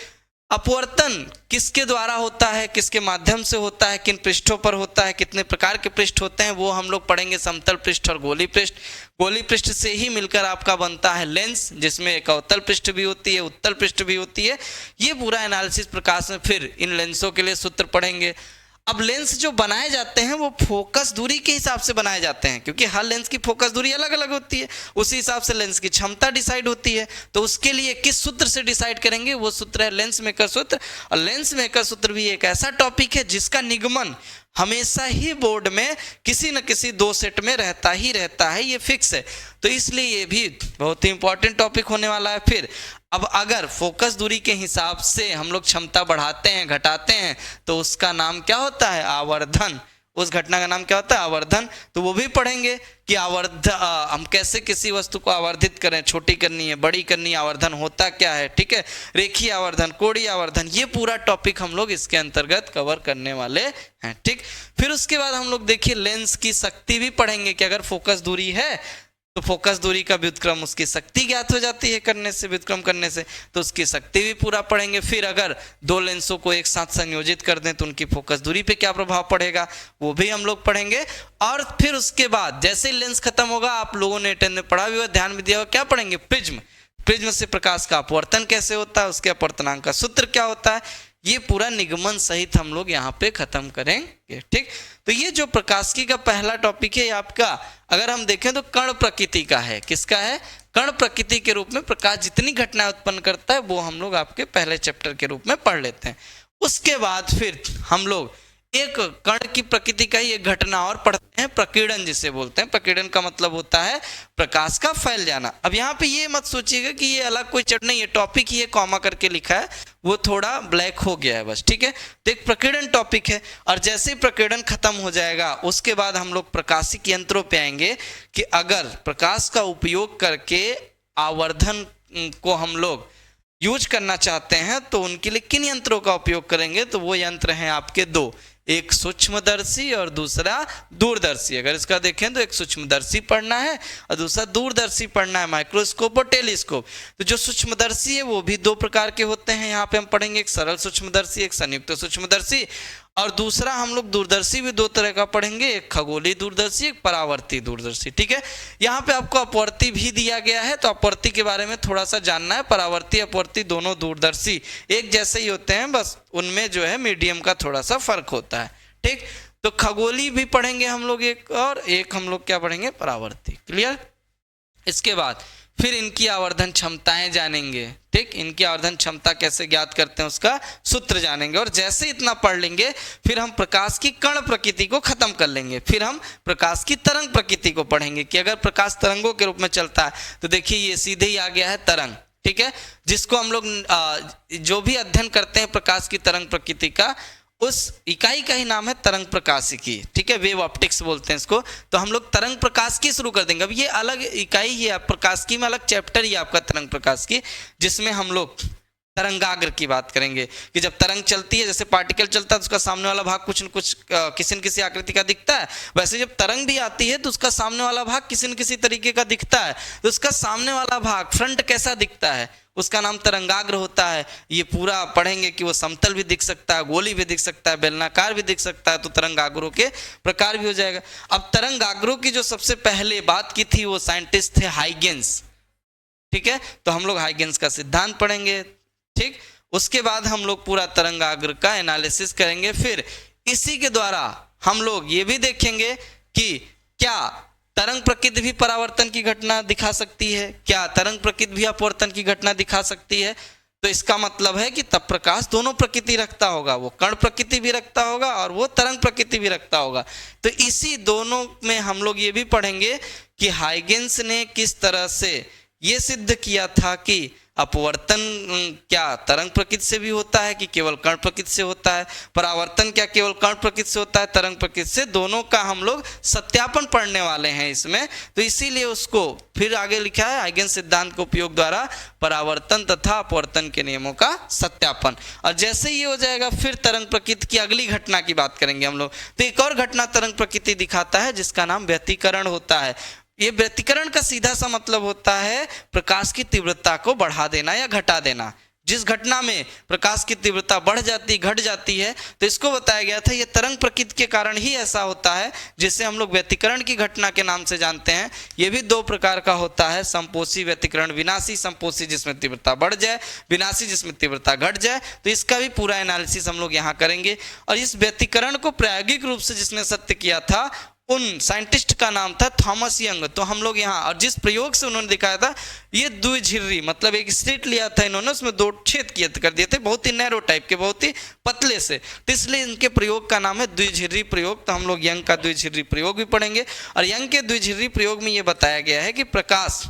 अपवर्तन किसके द्वारा होता है, किसके माध्यम से होता है, किन पृष्ठों पर होता है, कितने प्रकार के पृष्ठ होते हैं, वो हम लोग पढ़ेंगे। समतल पृष्ठ और गोली पृष्ठ। गोली पृष्ठ से ही मिलकर आपका बनता है लेंस, जिसमें एक अवतल पृष्ठ भी होती है, उत्तल पृष्ठ भी होती है। ये पूरा एनालिसिस प्रकाश में। फिर इन लेंसों के लिए सूत्र पढ़ेंगे। अब लेंस जो बनाए जाते हैं वो फोकस दूरी के हिसाब से बनाए जाते हैं, क्योंकि हर लेंस की फोकस दूरी अलग अलग होती है, उसी हिसाब से लेंस की क्षमता डिसाइड होती है। तो उसके लिए किस सूत्र से डिसाइड करेंगे, वो सूत्र है लेंस मेकर सूत्र। और लेंस मेकर सूत्र भी एक ऐसा टॉपिक है जिसका निगमन हमेशा ही बोर्ड में किसी न किसी 2 सेट में रहता ही रहता है, ये फिक्स है। तो इसलिए ये भी बहुत ही इंपॉर्टेंट टॉपिक होने वाला है। फिर अब अगर फोकस दूरी के हिसाब से हम लोग क्षमता बढ़ाते हैं, घटाते हैं, तो उसका नाम क्या होता है, आवर्धन। उस घटना का नाम क्या होता है, आवर्धन। तो वो भी पढ़ेंगे कि हम कैसे किसी वस्तु को आवर्धित करें, छोटी करनी है, बड़ी करनी है, आवर्धन होता क्या है, ठीक है, रेखीय आवर्धन, कोणीय आवर्धन, ये पूरा टॉपिक हम लोग इसके अंतर्गत कवर करने वाले हैं, ठीक। फिर उसके बाद हम लोग देखिए लेंस की शक्ति भी पढ़ेंगे कि अगर फोकस दूरी है तो फोकस दूरी का व्युत्क्रम, उसकी शक्ति ज्ञात हो जाती है करने से, व्युत्क्रम करने से, तो उसकी शक्ति भी पूरा पढ़ेंगे। फिर अगर 2 लेंसों को एक साथ संयोजित कर दें तो उनकी फोकस दूरी पे क्या प्रभाव पड़ेगा, वो भी हम लोग पढ़ेंगे। और फिर उसके बाद जैसे ही लेंस खत्म होगा, आप लोगों ने 10 में पढ़ा भी हुआ, ध्यान भी दिया होगा, क्या पढ़ेंगे, प्रिज्म। प्रिज्म से प्रकाश का अपवर्तन कैसे होता है, उसके अपवर्तनांक का सूत्र क्या होता है, ये पूरा निगमन सहित हम लोग यहाँ पे खत्म करेंगे, ठीक। तो ये जो प्रकाशिकी का पहला टॉपिक है आपका, अगर हम देखें तो कण प्रकृति का है। किसका है, कण प्रकृति के रूप में प्रकाश जितनी घटनाएं उत्पन्न करता है वो हम लोग आपके पहले चैप्टर के रूप में पढ़ लेते हैं। उसके बाद फिर हम लोग एक कण की प्रकृति का ही एक घटना और पढ़ते हैं, प्रकीर्णन जिसे बोलते हैं। प्रकीर्णन का मतलब होता है प्रकाश का फैल जाना। अब यहाँ पे ये मत सोचिएगा कि ये अलग कोई चैप्टर नहीं है, टॉपिक ही है, कॉमा करके लिखा है, वो थोड़ा ब्लैक हो गया है बस, ठीक है। तो एक प्रकीर्णन टॉपिक है, और जैसे ही प्रकीर्णन खत्म हो जाएगा उसके बाद हम लोग प्रकाशिक यंत्रों पे आएंगे कि अगर प्रकाश का उपयोग करके आवर्धन को हम लोग यूज करना चाहते हैं तो उनके लिए किन यंत्रों का उपयोग करेंगे। तो वो यंत्र हैं आपके 2, एक सूक्ष्मदर्शी और दूसरा दूरदर्शी। अगर इसका देखें तो एक सूक्ष्मदर्शी पढ़ना है और दूसरा दूरदर्शी पढ़ना है, माइक्रोस्कोप और टेलीस्कोप। तो जो सूक्ष्मदर्शी है वो भी 2 प्रकार के होते हैं, यहाँ पे हम पढ़ेंगे, एक सरल सूक्ष्मदर्शी, एक संयुक्त सूक्ष्मदर्शी। और दूसरा हम लोग दूरदर्शी भी दो तरह का पढ़ेंगे, एक खगोलीय दूरदर्शी, एक परावर्ती दूरदर्शी। ठीक है, यहाँ पे आपको अपवर्ती भी दिया गया है, तो अपवर्ती के बारे में थोड़ा सा जानना है। परावर्ती अपवर्ती दोनों दूरदर्शी एक जैसे ही होते हैं, बस उनमें जो है मीडियम का थोड़ा सा फर्क होता है। ठीक, तो खगोलीय भी पढ़ेंगे हम लोग एक, और एक हम लोग क्या पढ़ेंगे, परावर्ती। क्लियर। इसके बाद फिर इनकी आवर्धन क्षमताएं जानेंगे। ठीक, इनकी आवर्धन क्षमता कैसे ज्ञात करते हैं उसका सूत्र जानेंगे। और जैसे इतना पढ़ लेंगे फिर हम प्रकाश की कण प्रकृति को खत्म कर लेंगे, फिर हम प्रकाश की तरंग प्रकृति को पढ़ेंगे कि अगर प्रकाश तरंगों के रूप में चलता है तो देखिए ये सीधे ही आ गया है तरंग। ठीक है, जिसको हम लोग जो भी अध्ययन करते हैं प्रकाश की तरंग प्रकृति का, उस इकाई का ही नाम है तरंग प्रकाशिकी। ठीक है, वेव ऑप्टिक्स बोलते हैं इसको। तो हम लोग तरंग प्रकाशिकी शुरू कर देंगे। अब ये अलग इकाई, ये प्रकाशिकी में अलग चैप्टर ही आपका तरंग प्रकाशिकी, जिसमें हम लोग तरंगाग्र की बात करेंगे कि जब तरंग चलती है, जैसे पार्टिकल चलता है तो उसका सामने वाला भाग कुछ न कुछ किसी न किसी आकृति का दिखता है, वैसे जब तरंग भी आती है तो उसका सामने वाला भाग किसी न किसी तरीके का दिखता है। तो उसका सामने वाला भाग फ्रंट कैसा दिखता है, उसका नाम तरंगाग्र होता है। ये पूरा पढ़ेंगे कि वो समतल भी दिख सकता है, गोली भी दिख सकता है, बेलनाकार भी दिख सकता है, तो तरंगाग्रों के प्रकार भी हो जाएगा। अब तरंगाग्रों की जो सबसे पहले बात की थी वो साइंटिस्ट थे हाइगेंस। ठीक है, तो हम लोग हाइगेंस का सिद्धांत पढ़ेंगे। ठीक, उसके बाद हम लोग पूरा तरंगाग्र का एनालिसिस करेंगे। फिर इसी के द्वारा हम लोग ये भी देखेंगे कि क्या तरंग प्रकृति भी परावर्तन की घटना दिखा सकती है, क्या तरंग प्रकृति भी अपवर्तन की घटना दिखा सकती है। तो इसका मतलब है कि तब प्रकाश दोनों प्रकृति रखता होगा, वो कण प्रकृति भी रखता होगा और वो तरंग प्रकृति भी रखता होगा। तो इसी दोनों में हम लोग ये भी पढ़ेंगे कि हाइगेंस ने किस तरह से ये सिद्ध किया था कि अपवर्तन क्या तरंग प्रकृति से भी होता है कि केवल कण प्रकृति से होता है, परावर्तन क्या केवल कण प्रकृति से होता है तरंग प्रकृति से, दोनों का हम लोग सत्यापन पढ़ने वाले हैं इसमें। तो इसीलिए उसको फिर आगे लिखा है हाइगेंस सिद्धांत के उपयोग द्वारा परावर्तन तथा अपवर्तन के नियमों का सत्यापन। और जैसे ही हो जाएगा फिर तरंग प्रकृति की अगली घटना की बात करेंगे हम लोग। तो एक और घटना तरंग प्रकृति दिखाता है जिसका नाम व्यतिकरण होता है। ये व्यतिकरण का सीधा सा मतलब होता है प्रकाश की तीव्रता को बढ़ा देना या घटा देना। जिस घटना में प्रकाश की तीव्रता बढ़ जाती घट जाती है, तो इसको बताया गया था ये तरंग प्रकृति के कारण ही ऐसा होता है, जिसे हम लोग व्यतिकरण की घटना के नाम से जानते हैं। ये भी दो प्रकार का होता है, संपोषी व्यतिकरण, विनाशी संपोषी जिसमें तीव्रता बढ़ जाए, विनाशी जिसमें तीव्रता घट जाए। तो इसका भी पूरा एनालिसिस हम लोग यहाँ करेंगे। और इस व्यतिकरण को प्रायोगिक रूप से जिसने सत्य किया था उन साइंटिस्ट का नाम था थॉमस यंग। तो हम लोग यहाँ, और जिस प्रयोग से उन्होंने दिखाया था, ये द्विझिर्री मतलब एक स्लिट लिया था इन्होंने, उसमें दो छेद किए कर दिए थे, बहुत ही नैरो टाइप के, बहुत ही पतले से। तो इसलिए इनके प्रयोग का नाम है द्विझिर्री प्रयोग। तो हम लोग यंग का द्विझिर्री प्रयोग भी पढ़ेंगे। और यंग के द्विझिर्री प्रयोग में ये बताया गया है कि प्रकाश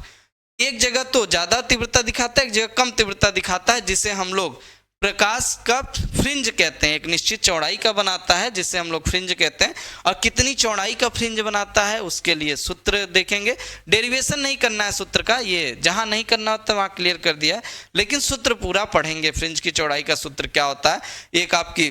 एक जगह तो ज्यादा तीव्रता दिखाता है, एक जगह कम तीव्रता दिखाता है, जिसे हम लोग प्रकाश का फ्रिंज कहते हैं। एक निश्चित चौड़ाई का बनाता है जिसे हम लोग फ्रिंज कहते हैं। और कितनी चौड़ाई का फ्रिंज बनाता है उसके लिए सूत्र देखेंगे। डेरिवेशन नहीं करना है सूत्र का, ये जहां नहीं करना होता वहां क्लियर कर दिया है, लेकिन सूत्र पूरा पढ़ेंगे। फ्रिंज की चौड़ाई का सूत्र क्या होता है, एक आपकी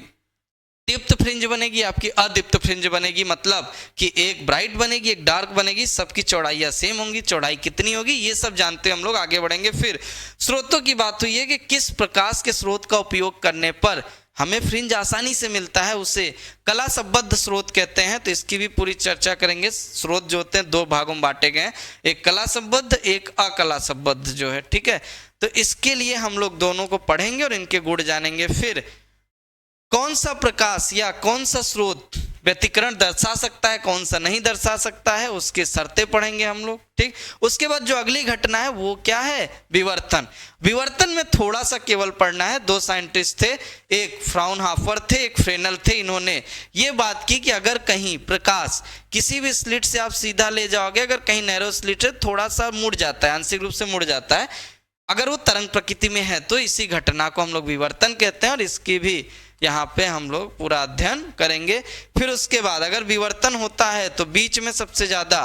दीप्त फ्रिंज बनेगी, आपकी अदीप्त फ्रिंज बनेगी, मतलब कि एक ब्राइट बनेगी एक डार्क बनेगी, सबकी चौड़ाइयाँ सेम होंगी। चौड़ाई कितनी होगी ये सब जानते हम लोग आगे बढ़ेंगे। फिर स्रोतों की बात हुई है कि किस प्रकाश के स्रोत का उपयोग करने पर हमें फ्रिंज आसानी से मिलता है, उसे कला संबद्ध स्रोत कहते हैं। तो इसकी भी पूरी चर्चा करेंगे। स्रोत जो होते हैं दो भागों में बांटे गए हैं, एक कला संबद्ध एक अकला संबद्ध जो है। ठीक है, तो इसके लिए हम लोग दोनों को पढ़ेंगे और इनके गुण जानेंगे। फिर कौन सा प्रकाश या कौन सा स्रोत व्यतिकरण दर्शा सकता है, कौन सा नहीं दर्शा सकता है, उसके शर्तें पढ़ेंगे हम लोग। ठीक, उसके बाद जो अगली घटना है वो क्या है, विवर्तन। विवर्तन में थोड़ा सा केवल पढ़ना है। दो साइंटिस्ट थे, एक फ्राउनहाफर थे एक फ्रेनल थे। इन्होंने ये बात की कि अगर कहीं प्रकाश किसी भी स्लिट से आप सीधा ले जाओगे, अगर कहीं नैरो स्लिट है थोड़ा सा मुड़ जाता है, आंशिक रूप से मुड़ जाता है, अगर वो तरंग प्रकृति में है तो इसी घटना को हम लोग विवर्तन कहते हैं। और इसकी भी यहाँ पे हम लोग पूरा अध्ययन करेंगे। फिर उसके बाद अगर विवर्तन होता है तो बीच में सबसे ज्यादा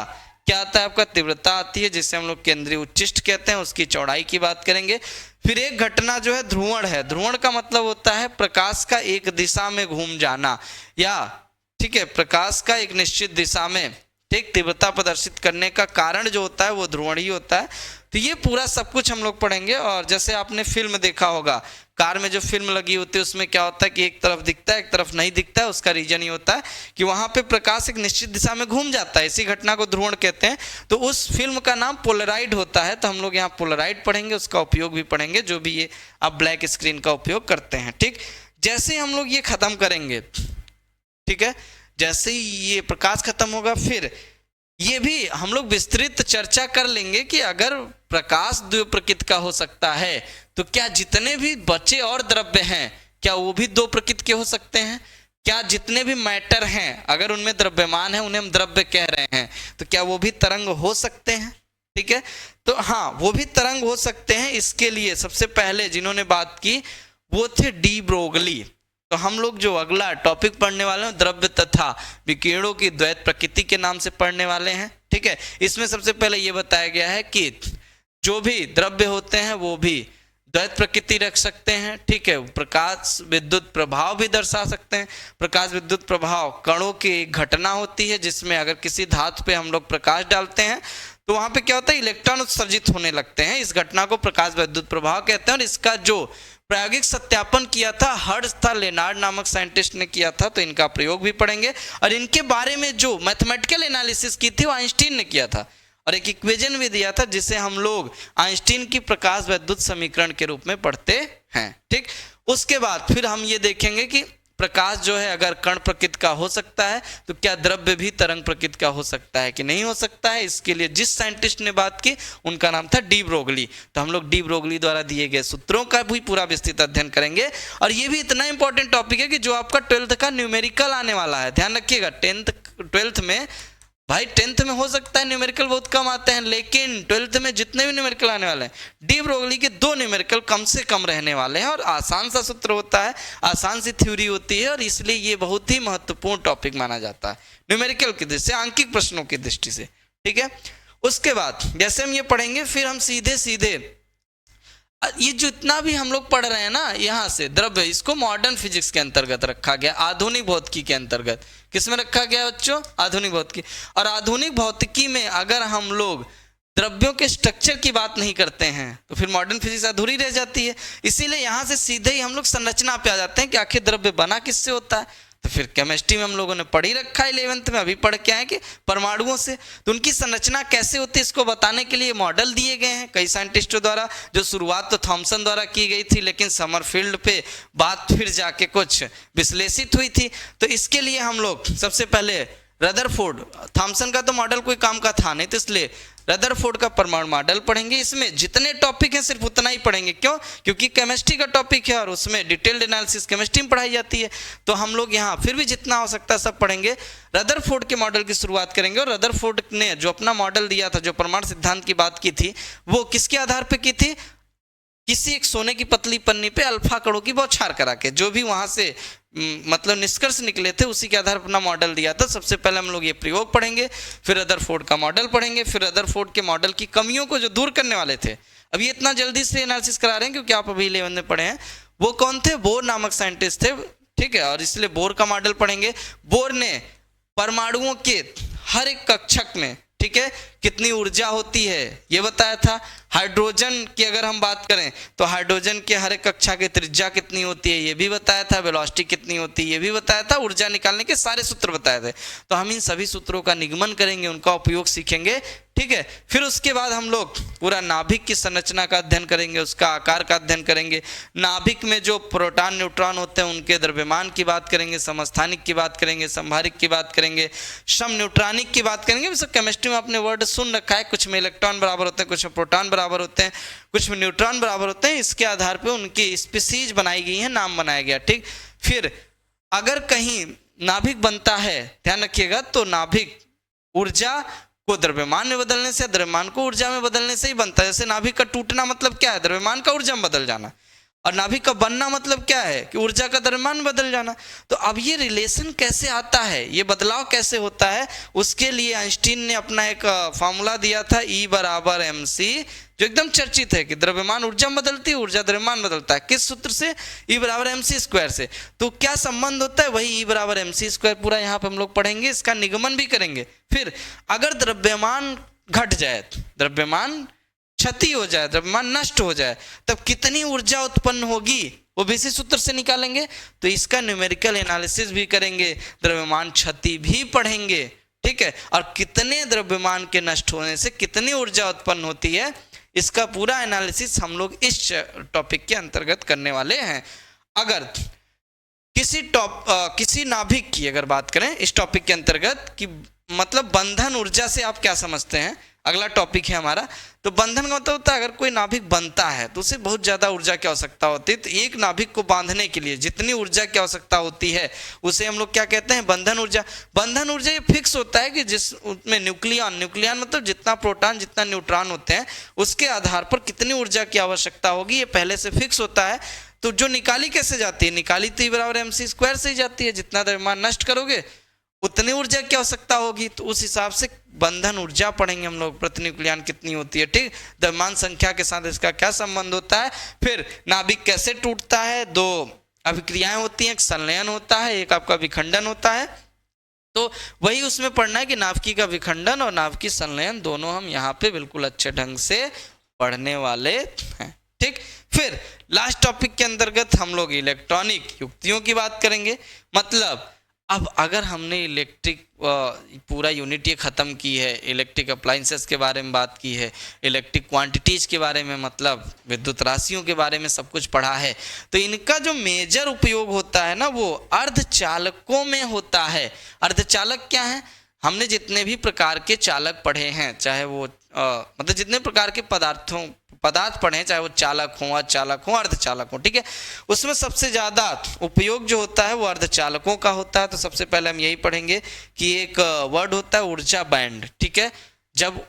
क्या आता है, आपका तीव्रता आती है, जिसे हम लोग केंद्रीय उच्चिष्ट कहते हैं। उसकी चौड़ाई की बात करेंगे। फिर एक घटना जो है ध्रुवण है। ध्रुवण का मतलब होता है प्रकाश का एक दिशा में घूम जाना, या ठीक है प्रकाश का एक निश्चित दिशा में ठीक तीव्रता प्रदर्शित करने का कारण जो होता है वो ध्रुवण ही होता है। तो ये पूरा सब कुछ हम लोग पढ़ेंगे। और जैसे आपने फिल्म देखा होगा, कार में जो फिल्म लगी होती है उसमें क्या होता है कि एक तरफ दिखता है एक तरफ नहीं दिखता है। उसका रीजन ये होता है कि वहां पे प्रकाश एक निश्चित दिशा में घूम जाता है, इसी घटना को ध्रुवण कहते हैं। तो उस फिल्म का नाम पोलराइड होता है। तो हम लोग यहाँ पोलराइड पढ़ेंगे, उसका उपयोग भी पढ़ेंगे, जो भी ये आप ब्लैक स्क्रीन का उपयोग करते हैं। ठीक, जैसे ही हम लोग ये खत्म करेंगे, ठीक है, जैसे ही ये प्रकाश खत्म होगा, फिर ये भी हम लोग विस्तृत चर्चा कर लेंगे कि अगर प्रकाश दो प्रकृति का हो सकता है तो क्या जितने भी बचे और द्रव्य हैं क्या वो भी दो प्रकृति के हो सकते हैं? क्या जितने भी मैटर हैं अगर उनमें द्रव्यमान है उन्हें हम द्रव्य कह रहे हैं, तो क्या वो भी तरंग हो सकते हैं? ठीक है, तो हाँ, वो भी तरंग हो सकते हैं। इसके लिए सबसे पहले जिन्होंने बात की वो थे डी ब्रोगली। तो हम लोग जो अगला टॉपिक पढ़ने वाले हैं द्रव्य तथा विकिरणों की द्वैत प्रकृति के नाम से पढ़ने वाले हैं। ठीक है, इसमें सबसे पहले ये बताया गया है कि जो भी द्रव्य होते हैं वो भी द्वैत प्रकृति रख सकते हैं। ठीक है, प्रकाश विद्युत प्रभाव भी दर्शा सकते हैं। प्रकाश विद्युत प्रभाव कणों की एक घटना होती है जिसमें अगर किसी धातु पे हम लोग प्रकाश डालते हैं तो वहां पे क्या होता है, इलेक्ट्रॉन उत्सर्जित होने लगते हैं। इस घटना को प्रकाश विद्युत प्रभाव कहते हैं। और इसका जो प्रायोगिक सत्यापन किया था हर्ट्ज था, लेनार्ड नामक साइंटिस्ट ने किया था, तो इनका प्रयोग भी पढ़ेंगे। और इनके बारे में जो मैथमेटिकल एनालिसिस की थी वो आइंस्टीन ने किया था और एक इक्वेशन भी दिया था जिसे हम लोग आइंस्टीन की प्रकाश विद्युत समीकरण के रूप में पढ़ते हैं। ठीक, उसके बाद फिर हम ये देखेंगे कि प्रकाश जो है अगर कण प्रकृति का हो सकता है तो क्या द्रव्य भी तरंग प्रकृति का हो सकता है कि नहीं हो सकता है। इसके लिए जिस साइंटिस्ट ने बात की उनका नाम था डी ब्रोगली। तो हम लोग डी ब्रोगली द्वारा दिए गए सूत्रों का भी पूरा विस्तृत अध्ययन करेंगे। और ये भी इतना इंपॉर्टेंट टॉपिक है कि जो आपका 12th का न्यूमेरिकल आने वाला है, ध्यान रखिएगा। 12th में भाई 10th में हो सकता है न्यूमेरिकल बहुत कम आते हैं, लेकिन 12th में जितने भी न्यूमेरिकल आने वाले हैं डी ब्रोगली के 2 न्यूमेरिकल कम से कम रहने वाले हैं। और आसान सा सूत्र होता है, आसान सी थ्योरी होती है, और इसलिए ये बहुत ही महत्वपूर्ण टॉपिक माना जाता है न्यूमेरिकल की दृष्टि से, आंकिक प्रश्नों की दृष्टि से। ठीक है, उसके बाद जैसे हम ये पढ़ेंगे फिर हम सीधे सीधे ये जो इतना भी हम लोग पढ़ रहे हैं ना यहाँ से द्रव्य, इसको मॉडर्न फिजिक्स के अंतर्गत रखा गया, आधुनिक भौतिकी के अंतर्गत। किसमें रखा गया बच्चों? आधुनिक भौतिकी। और आधुनिक भौतिकी में अगर हम लोग द्रव्यों के स्ट्रक्चर की बात नहीं करते हैं तो फिर मॉडर्न फिजिक्स अधूरी रह जाती है। इसीलिए यहाँ से सीधे ही हम लोग संरचना पे आ जाते हैं कि आखिर द्रव्य बना किससे होता है। तो फिर केमिस्ट्री में हम लोगों ने पढ़ ही रखा है 11th में, अभी पढ़ के आए कि परमाणुओं से, तो उनकी संरचना कैसे होती है इसको बताने के लिए मॉडल दिए गए हैं कई साइंटिस्टों द्वारा। जो शुरुआत तो थॉमसन द्वारा की गई थी, लेकिन समरफील्ड पे बात फिर जाके कुछ विश्लेषित हुई थी। तो इसके लिए हम लोग सबसे पहले रदरफोर्ड, थॉमसन का तो मॉडल कोई काम का था नहीं, तो इसलिए रदरफोर्ड का परमाणु मॉडल पढ़ेंगे। इसमें जितने टॉपिक हैं सिर्फ उतना ही पढ़ेंगे। क्यों? क्योंकि केमिस्ट्री का टॉपिक है और उसमें डिटेल्ड एनालिसिस केमिस्ट्री में पढ़ाई जाती है। तो हम लोग यहाँ फिर भी जितना हो सकता है सब पढ़ेंगे। रदरफोर्ड के मॉडल की शुरुआत करेंगे। और रदरफोर्ड ने जो अपना मॉडल दिया था, जो परमाणु सिद्धांत की बात की थी, वो किसके आधार पर की थी? किसी एक सोने की पतली पन्नी पे अल्फा कणों की बौछार करा के जो भी वहां से मतलब निष्कर्ष निकले थे उसी के आधार पर अपना मॉडल दिया था। सबसे पहले हम लोग ये प्रयोग पढ़ेंगे, फिर रदरफोर्ड का मॉडल पढ़ेंगे, फिर रदरफोर्ड के मॉडल की कमियों को जो दूर करने वाले थे। अब ये इतना जल्दी से एनालिसिस करा रहे हैं क्योंकि आप अभी 11 में पढ़े हैं। वो कौन थे? बोर नामक साइंटिस्ट थे। ठीक है, और इसलिए बोर का मॉडल पढ़ेंगे। बोर ने परमाणुओं के हर एक कक्षक में, ठीक है, कितनी ऊर्जा होती है ये बताया था। हाइड्रोजन की अगर हम बात करें तो हाइड्रोजन के हर एक कक्षा की त्रिज्या कितनी होती है ये भी बताया था। वेलोसिटी कितनी होती है ये भी बताया था। ऊर्जा निकालने के सारे सूत्र बताए थे। तो हम इन सभी सूत्रों का निगमन करेंगे, उनका उपयोग सीखेंगे। ठीक है, फिर उसके बाद हम लोग पूरा नाभिक की संरचना का अध्ययन करेंगे, उसका आकार का अध्ययन करेंगे। नाभिक में जो प्रोटॉन न्यूट्रॉन होते हैं उनके द्रव्यमान की बात करेंगे, समस्थानिक की बात करेंगे, संभारिक की बात करेंगे, सम न्यूट्रॉनिक की बात करेंगे। सब केमिस्ट्री में आपने वर्ड सुन रखा है, कुछ में इलेक्ट्रॉन बराबर होते हैं, कुछ में प्रोटॉन बराबर होते हैं, कुछ में न्यूट्रॉन बराबर होते हैं। इसके आधार पर उनकी स्पीसीज बनाई गई है, नाम बनाया गया। ठीक, फिर अगर कहीं नाभिक बनता है, ध्यान रखिएगा, तो नाभिक ऊर्जा को द्रव्यमान में बदलने से, द्रव्यमान को ऊर्जा में बदलने से ही बनता है। जैसे नाभिक का टूटना मतलब क्या है? द्रव्यमान का ऊर्जा में बदल जाना। और नाभिक का बनना मतलब क्या है? कि ऊर्जा का द्रव्यमान में बदल जाना। तो अब ये रिलेशन कैसे आता है, ये बदलाव कैसे होता है, उसके लिए आइंस्टीन ने अपना एक फॉर्मूला दिया था, E बराबर mc, जो एकदम चर्चित है कि द्रव्यमान ऊर्जा में बदलती है, ऊर्जा द्रव्यमान बदलता है। किस सूत्र से? E बराबर mc स्क्वायर से। तो क्या संबंध होता है? वही E बराबर mc स्क्वायर पूरा यहाँ पे हम लोग पढ़ेंगे, इसका निगमन भी करेंगे। फिर अगर द्रव्यमान घट जाए, द्रव्यमान क्षति हो जाए, द्रव्यमान नष्ट हो जाए, तब कितनी ऊर्जा उत्पन्न होगी वो भी इसी सूत्र से निकालेंगे। तो इसका न्यूमेरिकल एनालिसिस भी करेंगे, द्रव्यमान क्षति भी पढ़ेंगे, ठीक है। और कितने द्रव्यमान के नष्ट होने से कितनी ऊर्जा उत्पन्न होती है, इसका पूरा एनालिसिस हम लोग इस टॉपिक के अंतर्गत करने वाले हैं। अगर किसी नाभिक की अगर बात करें इस टॉपिक के अंतर्गत कि मतलब बंधन ऊर्जा से आप क्या समझते हैं, अगला टॉपिक है हमारा। तो बंधन का मतलब होता है अगर कोई नाभिक बनता है तो उसे बहुत ज्यादा ऊर्जा की आवश्यकता होती है। तो एक नाभिक को बांधने के लिए जितनी ऊर्जा की आवश्यकता होती है उसे हम लोग क्या कहते हैं, बंधन ऊर्जा। बंधन ऊर्जा ये फिक्स होता है कि जिस उसमें न्यूक्लियन मतलब जितना प्रोटॉन जितना न्यूट्रॉन होते हैं उसके आधार पर कितनी ऊर्जा की आवश्यकता होगी, ये पहले से फिक्स होता है। तो जो निकाली कैसे जाती है, निकाली तो बराबर mc² से ही जाती है, जितना द्रव्यमान नष्ट करोगे उतनी ऊर्जा की आवश्यकता होगी। तो उस हिसाब से बंधन ऊर्जा पढ़ेंगे हम लोग, प्रति न्यूक्लियन कितनी होती है, ठीक। द्रव्यमान संख्या के साथ इसका क्या संबंध होता है, फिर नाभिक कैसे टूटता है, दो अभिक्रियाएं होती हैं, एक संलयन होता है, एक आपका विखंडन होता है। तो वही उसमें पढ़ना है कि नाभिकी का विखंडन और नाभिकी संलयन दोनों हम यहाँ पे बिल्कुल अच्छे ढंग से पढ़ने वाले हैं, ठीक। फिर लास्ट टॉपिक के अंतर्गत हम लोग इलेक्ट्रॉनिक युक्तियों की बात करेंगे। मतलब अब अगर हमने इलेक्ट्रिक पूरा यूनिट ये ख़त्म की है, इलेक्ट्रिक अप्लाइंसेस के बारे में बात की है, इलेक्ट्रिक क्वांटिटीज़ के बारे में मतलब विद्युत राशियों के बारे में सब कुछ पढ़ा है, तो इनका जो मेजर उपयोग होता है ना वो अर्धचालकों में होता है। अर्धचालक क्या है, हमने जितने भी प्रकार के चालक पढ़े हैं, चाहे वो मतलब जितने प्रकार के पदार्थ पढ़े हैं, चाहे वो चालक हो, अचालक हो, अर्धचालक हो, ठीक है, उसमें सबसे ज़्यादा उपयोग जो होता है वो अर्धचालकों का होता है। तो सबसे पहले हम यही पढ़ेंगे कि एक वर्ड होता है ऊर्जा बैंड, ठीक है। जब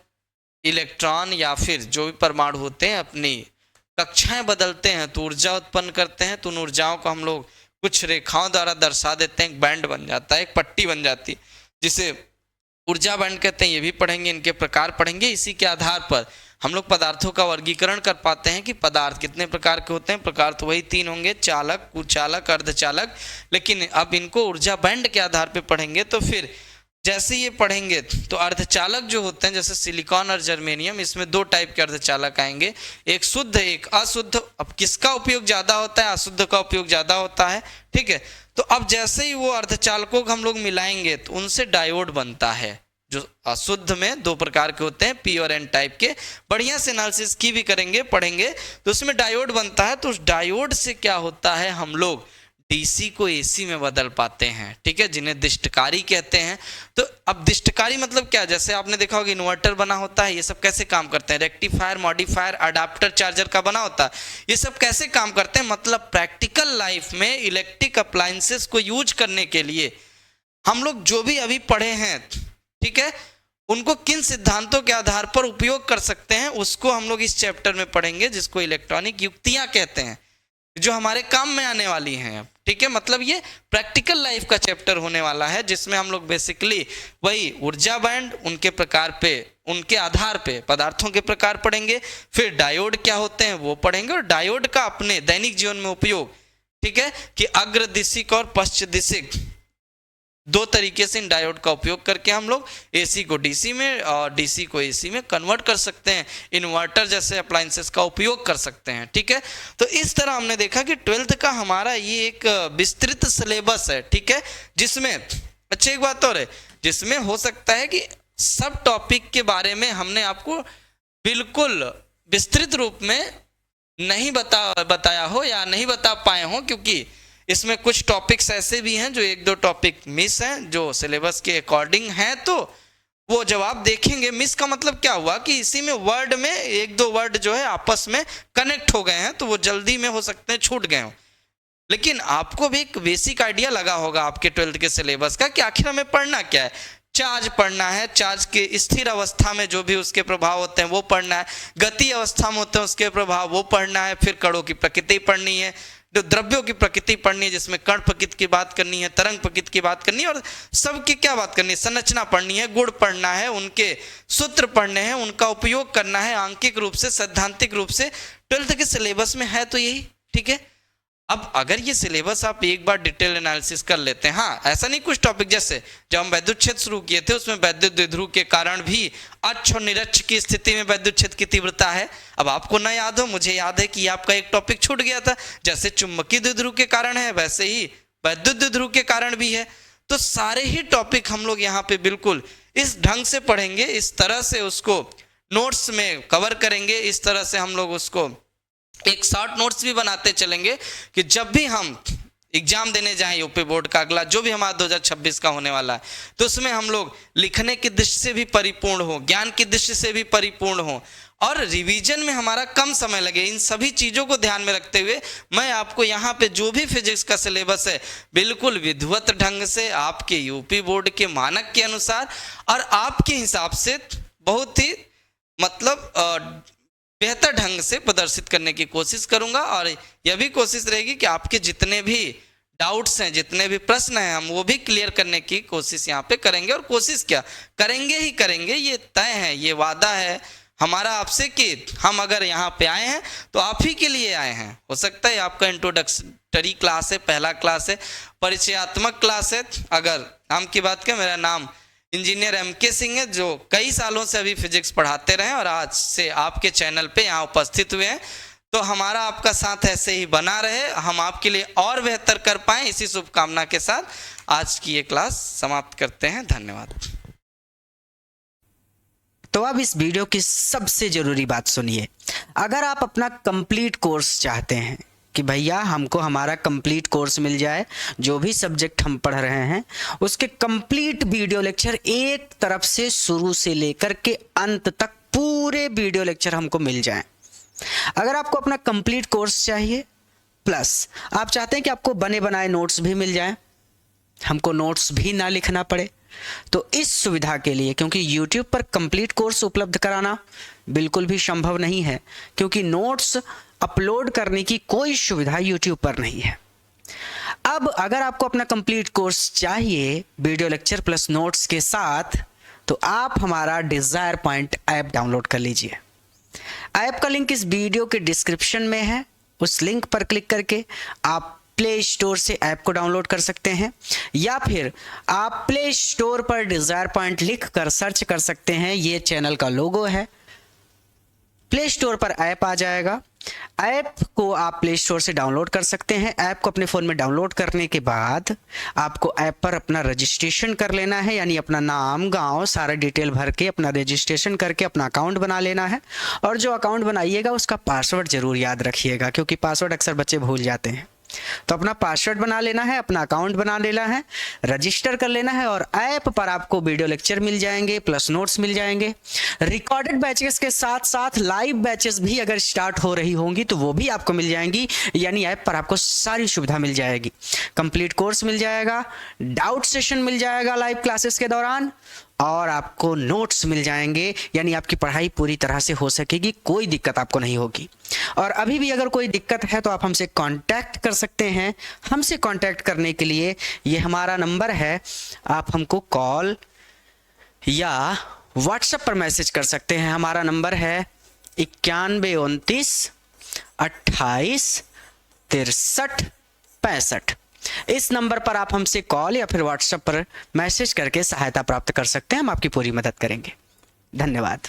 इलेक्ट्रॉन या फिर जो भी परमाणु होते हैं अपनी कक्षाएं बदलते हैं तो ऊर्जा उत्पन्न करते हैं, तो उन ऊर्जाओं को हम लोग कुछ रेखाओं द्वारा दर्शा देते हैं, एक बैंड बन जाता है, एक पट्टी बन जाती है जिसे ऊर्जा बैंड कहते हैं। ये भी पढ़ेंगे, इनके प्रकार पढ़ेंगे। इसी के आधार पर हम लोग पदार्थों का वर्गीकरण कर पाते हैं कि पदार्थ कितने प्रकार के होते हैं। प्रकार तो वही 3 होंगे, चालक, कुचालक, अर्धचालक, लेकिन अब इनको ऊर्जा बैंड के आधार पर पढ़ेंगे। तो फिर जैसे ये पढ़ेंगे तो अर्धचालक जो होते हैं जैसे सिलिकॉन और जर्मेनियम, इसमें 2 टाइप के अर्धचालक आएंगे, एक शुद्ध एक अशुद्ध। अब किसका उपयोग ज़्यादा होता है, अशुद्ध का उपयोग ज़्यादा होता है, ठीक है। तो अब जैसे ही वो अर्धचालकों को हम लोग मिलाएंगे तो उनसे डायोड बनता है। जो अशुद्ध में 2 प्रकार के होते हैं, पी और एन टाइप के, बढ़िया से एनालिसिस की भी करेंगे, पढ़ेंगे। तो उसमें डायोड बनता है, तो उस डायोड से क्या होता है, हम लोग डीसी को एसी में बदल पाते हैं, ठीक है, जिन्हें दिष्टकारी कहते हैं। तो अब दिष्टकारी मतलब क्या, जैसे आपने देखा होगा इन्वर्टर बना होता है, ये सब कैसे काम करते हैं, रेक्टिफायर, मॉडिफायर, अडाप्टर, चार्जर का बना होता है, ये सब कैसे काम करते हैं। मतलब प्रैक्टिकल लाइफ में इलेक्ट्रिक अप्लायंसेस को यूज करने के लिए हम लोग जो भी अभी पढ़े हैं, ठीक है, उनको किन सिद्धांतों के आधार पर उपयोग कर सकते हैं उसको हम लोग इस चैप्टर में पढ़ेंगे, जिसको इलेक्ट्रॉनिक युक्तियां कहते हैं, जो हमारे काम में आने वाली हैं, ठीक है। मतलब ये प्रैक्टिकल लाइफ का चैप्टर होने वाला है, जिसमें हम लोग बेसिकली वही ऊर्जा बैंड, उनके प्रकार पे, उनके आधार पे पदार्थों के प्रकार पढ़ेंगे, फिर डायोड क्या होते हैं वो पढ़ेंगे, और डायोड का अपने दैनिक जीवन में उपयोग, ठीक है, कि अग्रदिशिक और पश्चदिशिक 2 तरीके से इन डायोड का उपयोग करके हम लोग एसी को डीसी में और डीसी को एसी में कन्वर्ट कर सकते हैं, इन्वर्टर जैसे अप्लायंसेस का उपयोग कर सकते हैं, ठीक है। तो इस तरह हमने देखा कि 12th का हमारा ये एक विस्तृत सिलेबस है, ठीक है, जिसमें अच्छा एक बात और है, जिसमें हो सकता है कि सब टॉपिक के बारे में हमने आपको बिल्कुल विस्तृत रूप में नहीं बताया हो या नहीं बता पाए हो, क्योंकि इसमें कुछ टॉपिक्स ऐसे भी हैं जो 1-2 टॉपिक मिस हैं, जो सिलेबस के अकॉर्डिंग हैं, तो वो जब आप देखेंगे, मिस का मतलब क्या हुआ कि इसी में वर्ड में 1-2 वर्ड जो है आपस में कनेक्ट हो गए हैं, तो वो जल्दी में हो सकते हैं छूट गए हों। लेकिन आपको भी एक बेसिक आइडिया लगा होगा आपके 12th के सिलेबस का कि आखिर हमें पढ़ना क्या है। चार्ज पढ़ना है, चार्ज के स्थिर अवस्था में जो भी उसके प्रभाव होते हैं वो पढ़ना है, गति अवस्था में होते हैं उसके प्रभाव वो पढ़ना है, फिर कणों की प्रकृति पढ़नी है, जो द्रव्यों की प्रकृति पढ़नी है, जिसमें कण प्रकृति की बात करनी है, तरंग प्रकृति की बात करनी है, और सबकी क्या बात करनी है, संरचना पढ़नी है, गुण पढ़ना है, उनके सूत्र पढ़ने हैं, उनका उपयोग करना है आंकिक रूप से, सैद्धांतिक रूप से। 12th के सिलेबस में है तो यही, ठीक है। अब अगर ये सिलेबस आप एक बार डिटेल एनालिसिस कर लेते हैं, हाँ ऐसा नहीं कुछ टॉपिक, जैसे जब हम वैद्युत क्षेत्र शुरू किए थे उसमें वैद्युत द्विध्रुव के कारण भी अक्ष और निरक्ष की स्थिति में वैद्युत क्षेत्र की तीव्रता है। अब आपको ना याद हो, मुझे याद है कि आपका एक टॉपिक छूट गया था, जैसे चुंबकीय द्विध्रुव के कारण है वैसे ही वैद्युत द्विध्रुव के कारण भी है। तो सारे ही टॉपिक हम लोग यहाँ पे बिल्कुल इस ढंग से पढ़ेंगे, इस तरह से उसको नोट्स में कवर करेंगे, इस तरह से हम लोग उसको एक शॉर्ट नोट्स भी बनाते चलेंगे कि जब भी हम एग्जाम देने जाएं यूपी बोर्ड का अगला जो भी हमारा 2026 का होने वाला है, तो उसमें हम लोग लिखने की दृष्टि से भी परिपूर्ण हो, ज्ञान की दृष्टि से भी परिपूर्ण हो और रिवीजन में हमारा कम समय लगे। इन सभी चीज़ों को ध्यान में रखते हुए मैं आपको यहाँ पे जो भी फिजिक्स का सिलेबस है बिल्कुल विधिवत ढंग से आपके यूपी बोर्ड के मानक के अनुसार और आपके हिसाब से बहुत ही मतलब बेहतर ढंग से प्रदर्शित करने की कोशिश करूंगा। और यह भी कोशिश रहेगी कि आपके जितने भी डाउट्स हैं, जितने भी प्रश्न हैं, हम वो भी क्लियर करने की कोशिश यहाँ पे करेंगे। और कोशिश क्या करेंगे ही करेंगे, ये तय है, ये वादा है हमारा आपसे कि हम अगर यहाँ पे आए हैं तो आप ही के लिए आए हैं। हो सकता है आपका इंट्रोडक्टरी क्लास है, पहला क्लास है, परिचयात्मक क्लास है। अगर नाम की बात करें, मेरा नाम इंजीनियर MK सिंह है, जो कई सालों से अभी फिजिक्स पढ़ाते रहे और आज से आपके चैनल पे यहाँ उपस्थित हुए हैं। तो हमारा आपका साथ ऐसे ही बना रहे, हम आपके लिए और बेहतर कर पाएं, इसी शुभकामना के साथ आज की ये क्लास समाप्त करते हैं। धन्यवाद। तो अब इस वीडियो की सबसे ज़रूरी बात सुनिए। अगर आप अपना कंप्लीट कोर्स चाहते हैं कि भैया हमको हमारा कंप्लीट कोर्स मिल जाए, जो भी सब्जेक्ट हम पढ़ रहे हैं उसके कंप्लीट वीडियो लेक्चर एक तरफ से शुरू से लेकर के अंत तक पूरे वीडियो लेक्चर हमको मिल जाएं। अगर आपको अपना कंप्लीट कोर्स चाहिए प्लस आप चाहते हैं कि आपको बने बनाए नोट्स भी मिल जाएं, हमको नोट्स भी ना लिखना पड़े, तो इस सुविधा के लिए, क्योंकि YouTube पर कंप्लीट कोर्स उपलब्ध कराना बिल्कुल भी संभव नहीं है, क्योंकि नोट्स अपलोड करने की कोई सुविधा YouTube पर नहीं है। अब अगर आपको अपना कंप्लीट कोर्स चाहिए वीडियो लेक्चर प्लस नोट्स के साथ, तो आप हमारा डिजायर पॉइंट ऐप डाउनलोड कर लीजिए। ऐप का लिंक इस वीडियो के डिस्क्रिप्शन में है, उस लिंक पर क्लिक करके आप प्ले स्टोर से ऐप को डाउनलोड कर सकते हैं, या फिर आप प्ले स्टोर पर डिजायर पॉइंट लिख कर सर्च कर सकते हैं। ये चैनल का लोगो है, प्ले स्टोर पर ऐप आ जाएगा। ऐप को आप प्ले स्टोर से डाउनलोड कर सकते हैं। ऐप को अपने फ़ोन में डाउनलोड करने के बाद आपको ऐप पर अपना रजिस्ट्रेशन कर लेना है, यानी अपना नाम, गांव, सारा डिटेल भर के अपना रजिस्ट्रेशन करके अपना अकाउंट बना लेना है। और जो अकाउंट बनाइएगा उसका पासवर्ड ज़रूर याद रखिएगा, क्योंकि पासवर्ड अक्सर बच्चे भूल जाते हैं। तो अपना पासवर्ड बना लेना है, अपना अकाउंट बना लेना है, रजिस्टर कर लेना है और ऐप पर आपको वीडियो लेक्चर मिल जाएंगे प्लस नोट्स मिल जाएंगे। रिकॉर्डेड बैचेस के साथ साथ लाइव बैचेस भी अगर स्टार्ट हो रही होंगी तो वो भी आपको मिल जाएंगी, यानी ऐप पर आपको सारी सुविधा मिल जाएगी। कंप्लीट कोर्स मिल जाएगा, डाउट सेशन मिल जाएगा लाइव क्लासेस के दौरान, और आपको नोट्स मिल जाएंगे, यानी आपकी पढ़ाई पूरी तरह से हो सकेगी, कोई दिक्कत आपको नहीं होगी। और अभी भी अगर कोई दिक्कत है तो आप हमसे कांटेक्ट कर सकते हैं। हमसे कांटेक्ट करने के लिए ये हमारा नंबर है, आप हमको कॉल या व्हाट्सएप पर मैसेज कर सकते हैं। हमारा नंबर है 9129 28 63 65। इस नंबर पर आप हमसे कॉल या फिर व्हाट्सएप पर मैसेज करके सहायता प्राप्त कर सकते हैं, हम आपकी पूरी मदद करेंगे। धन्यवाद।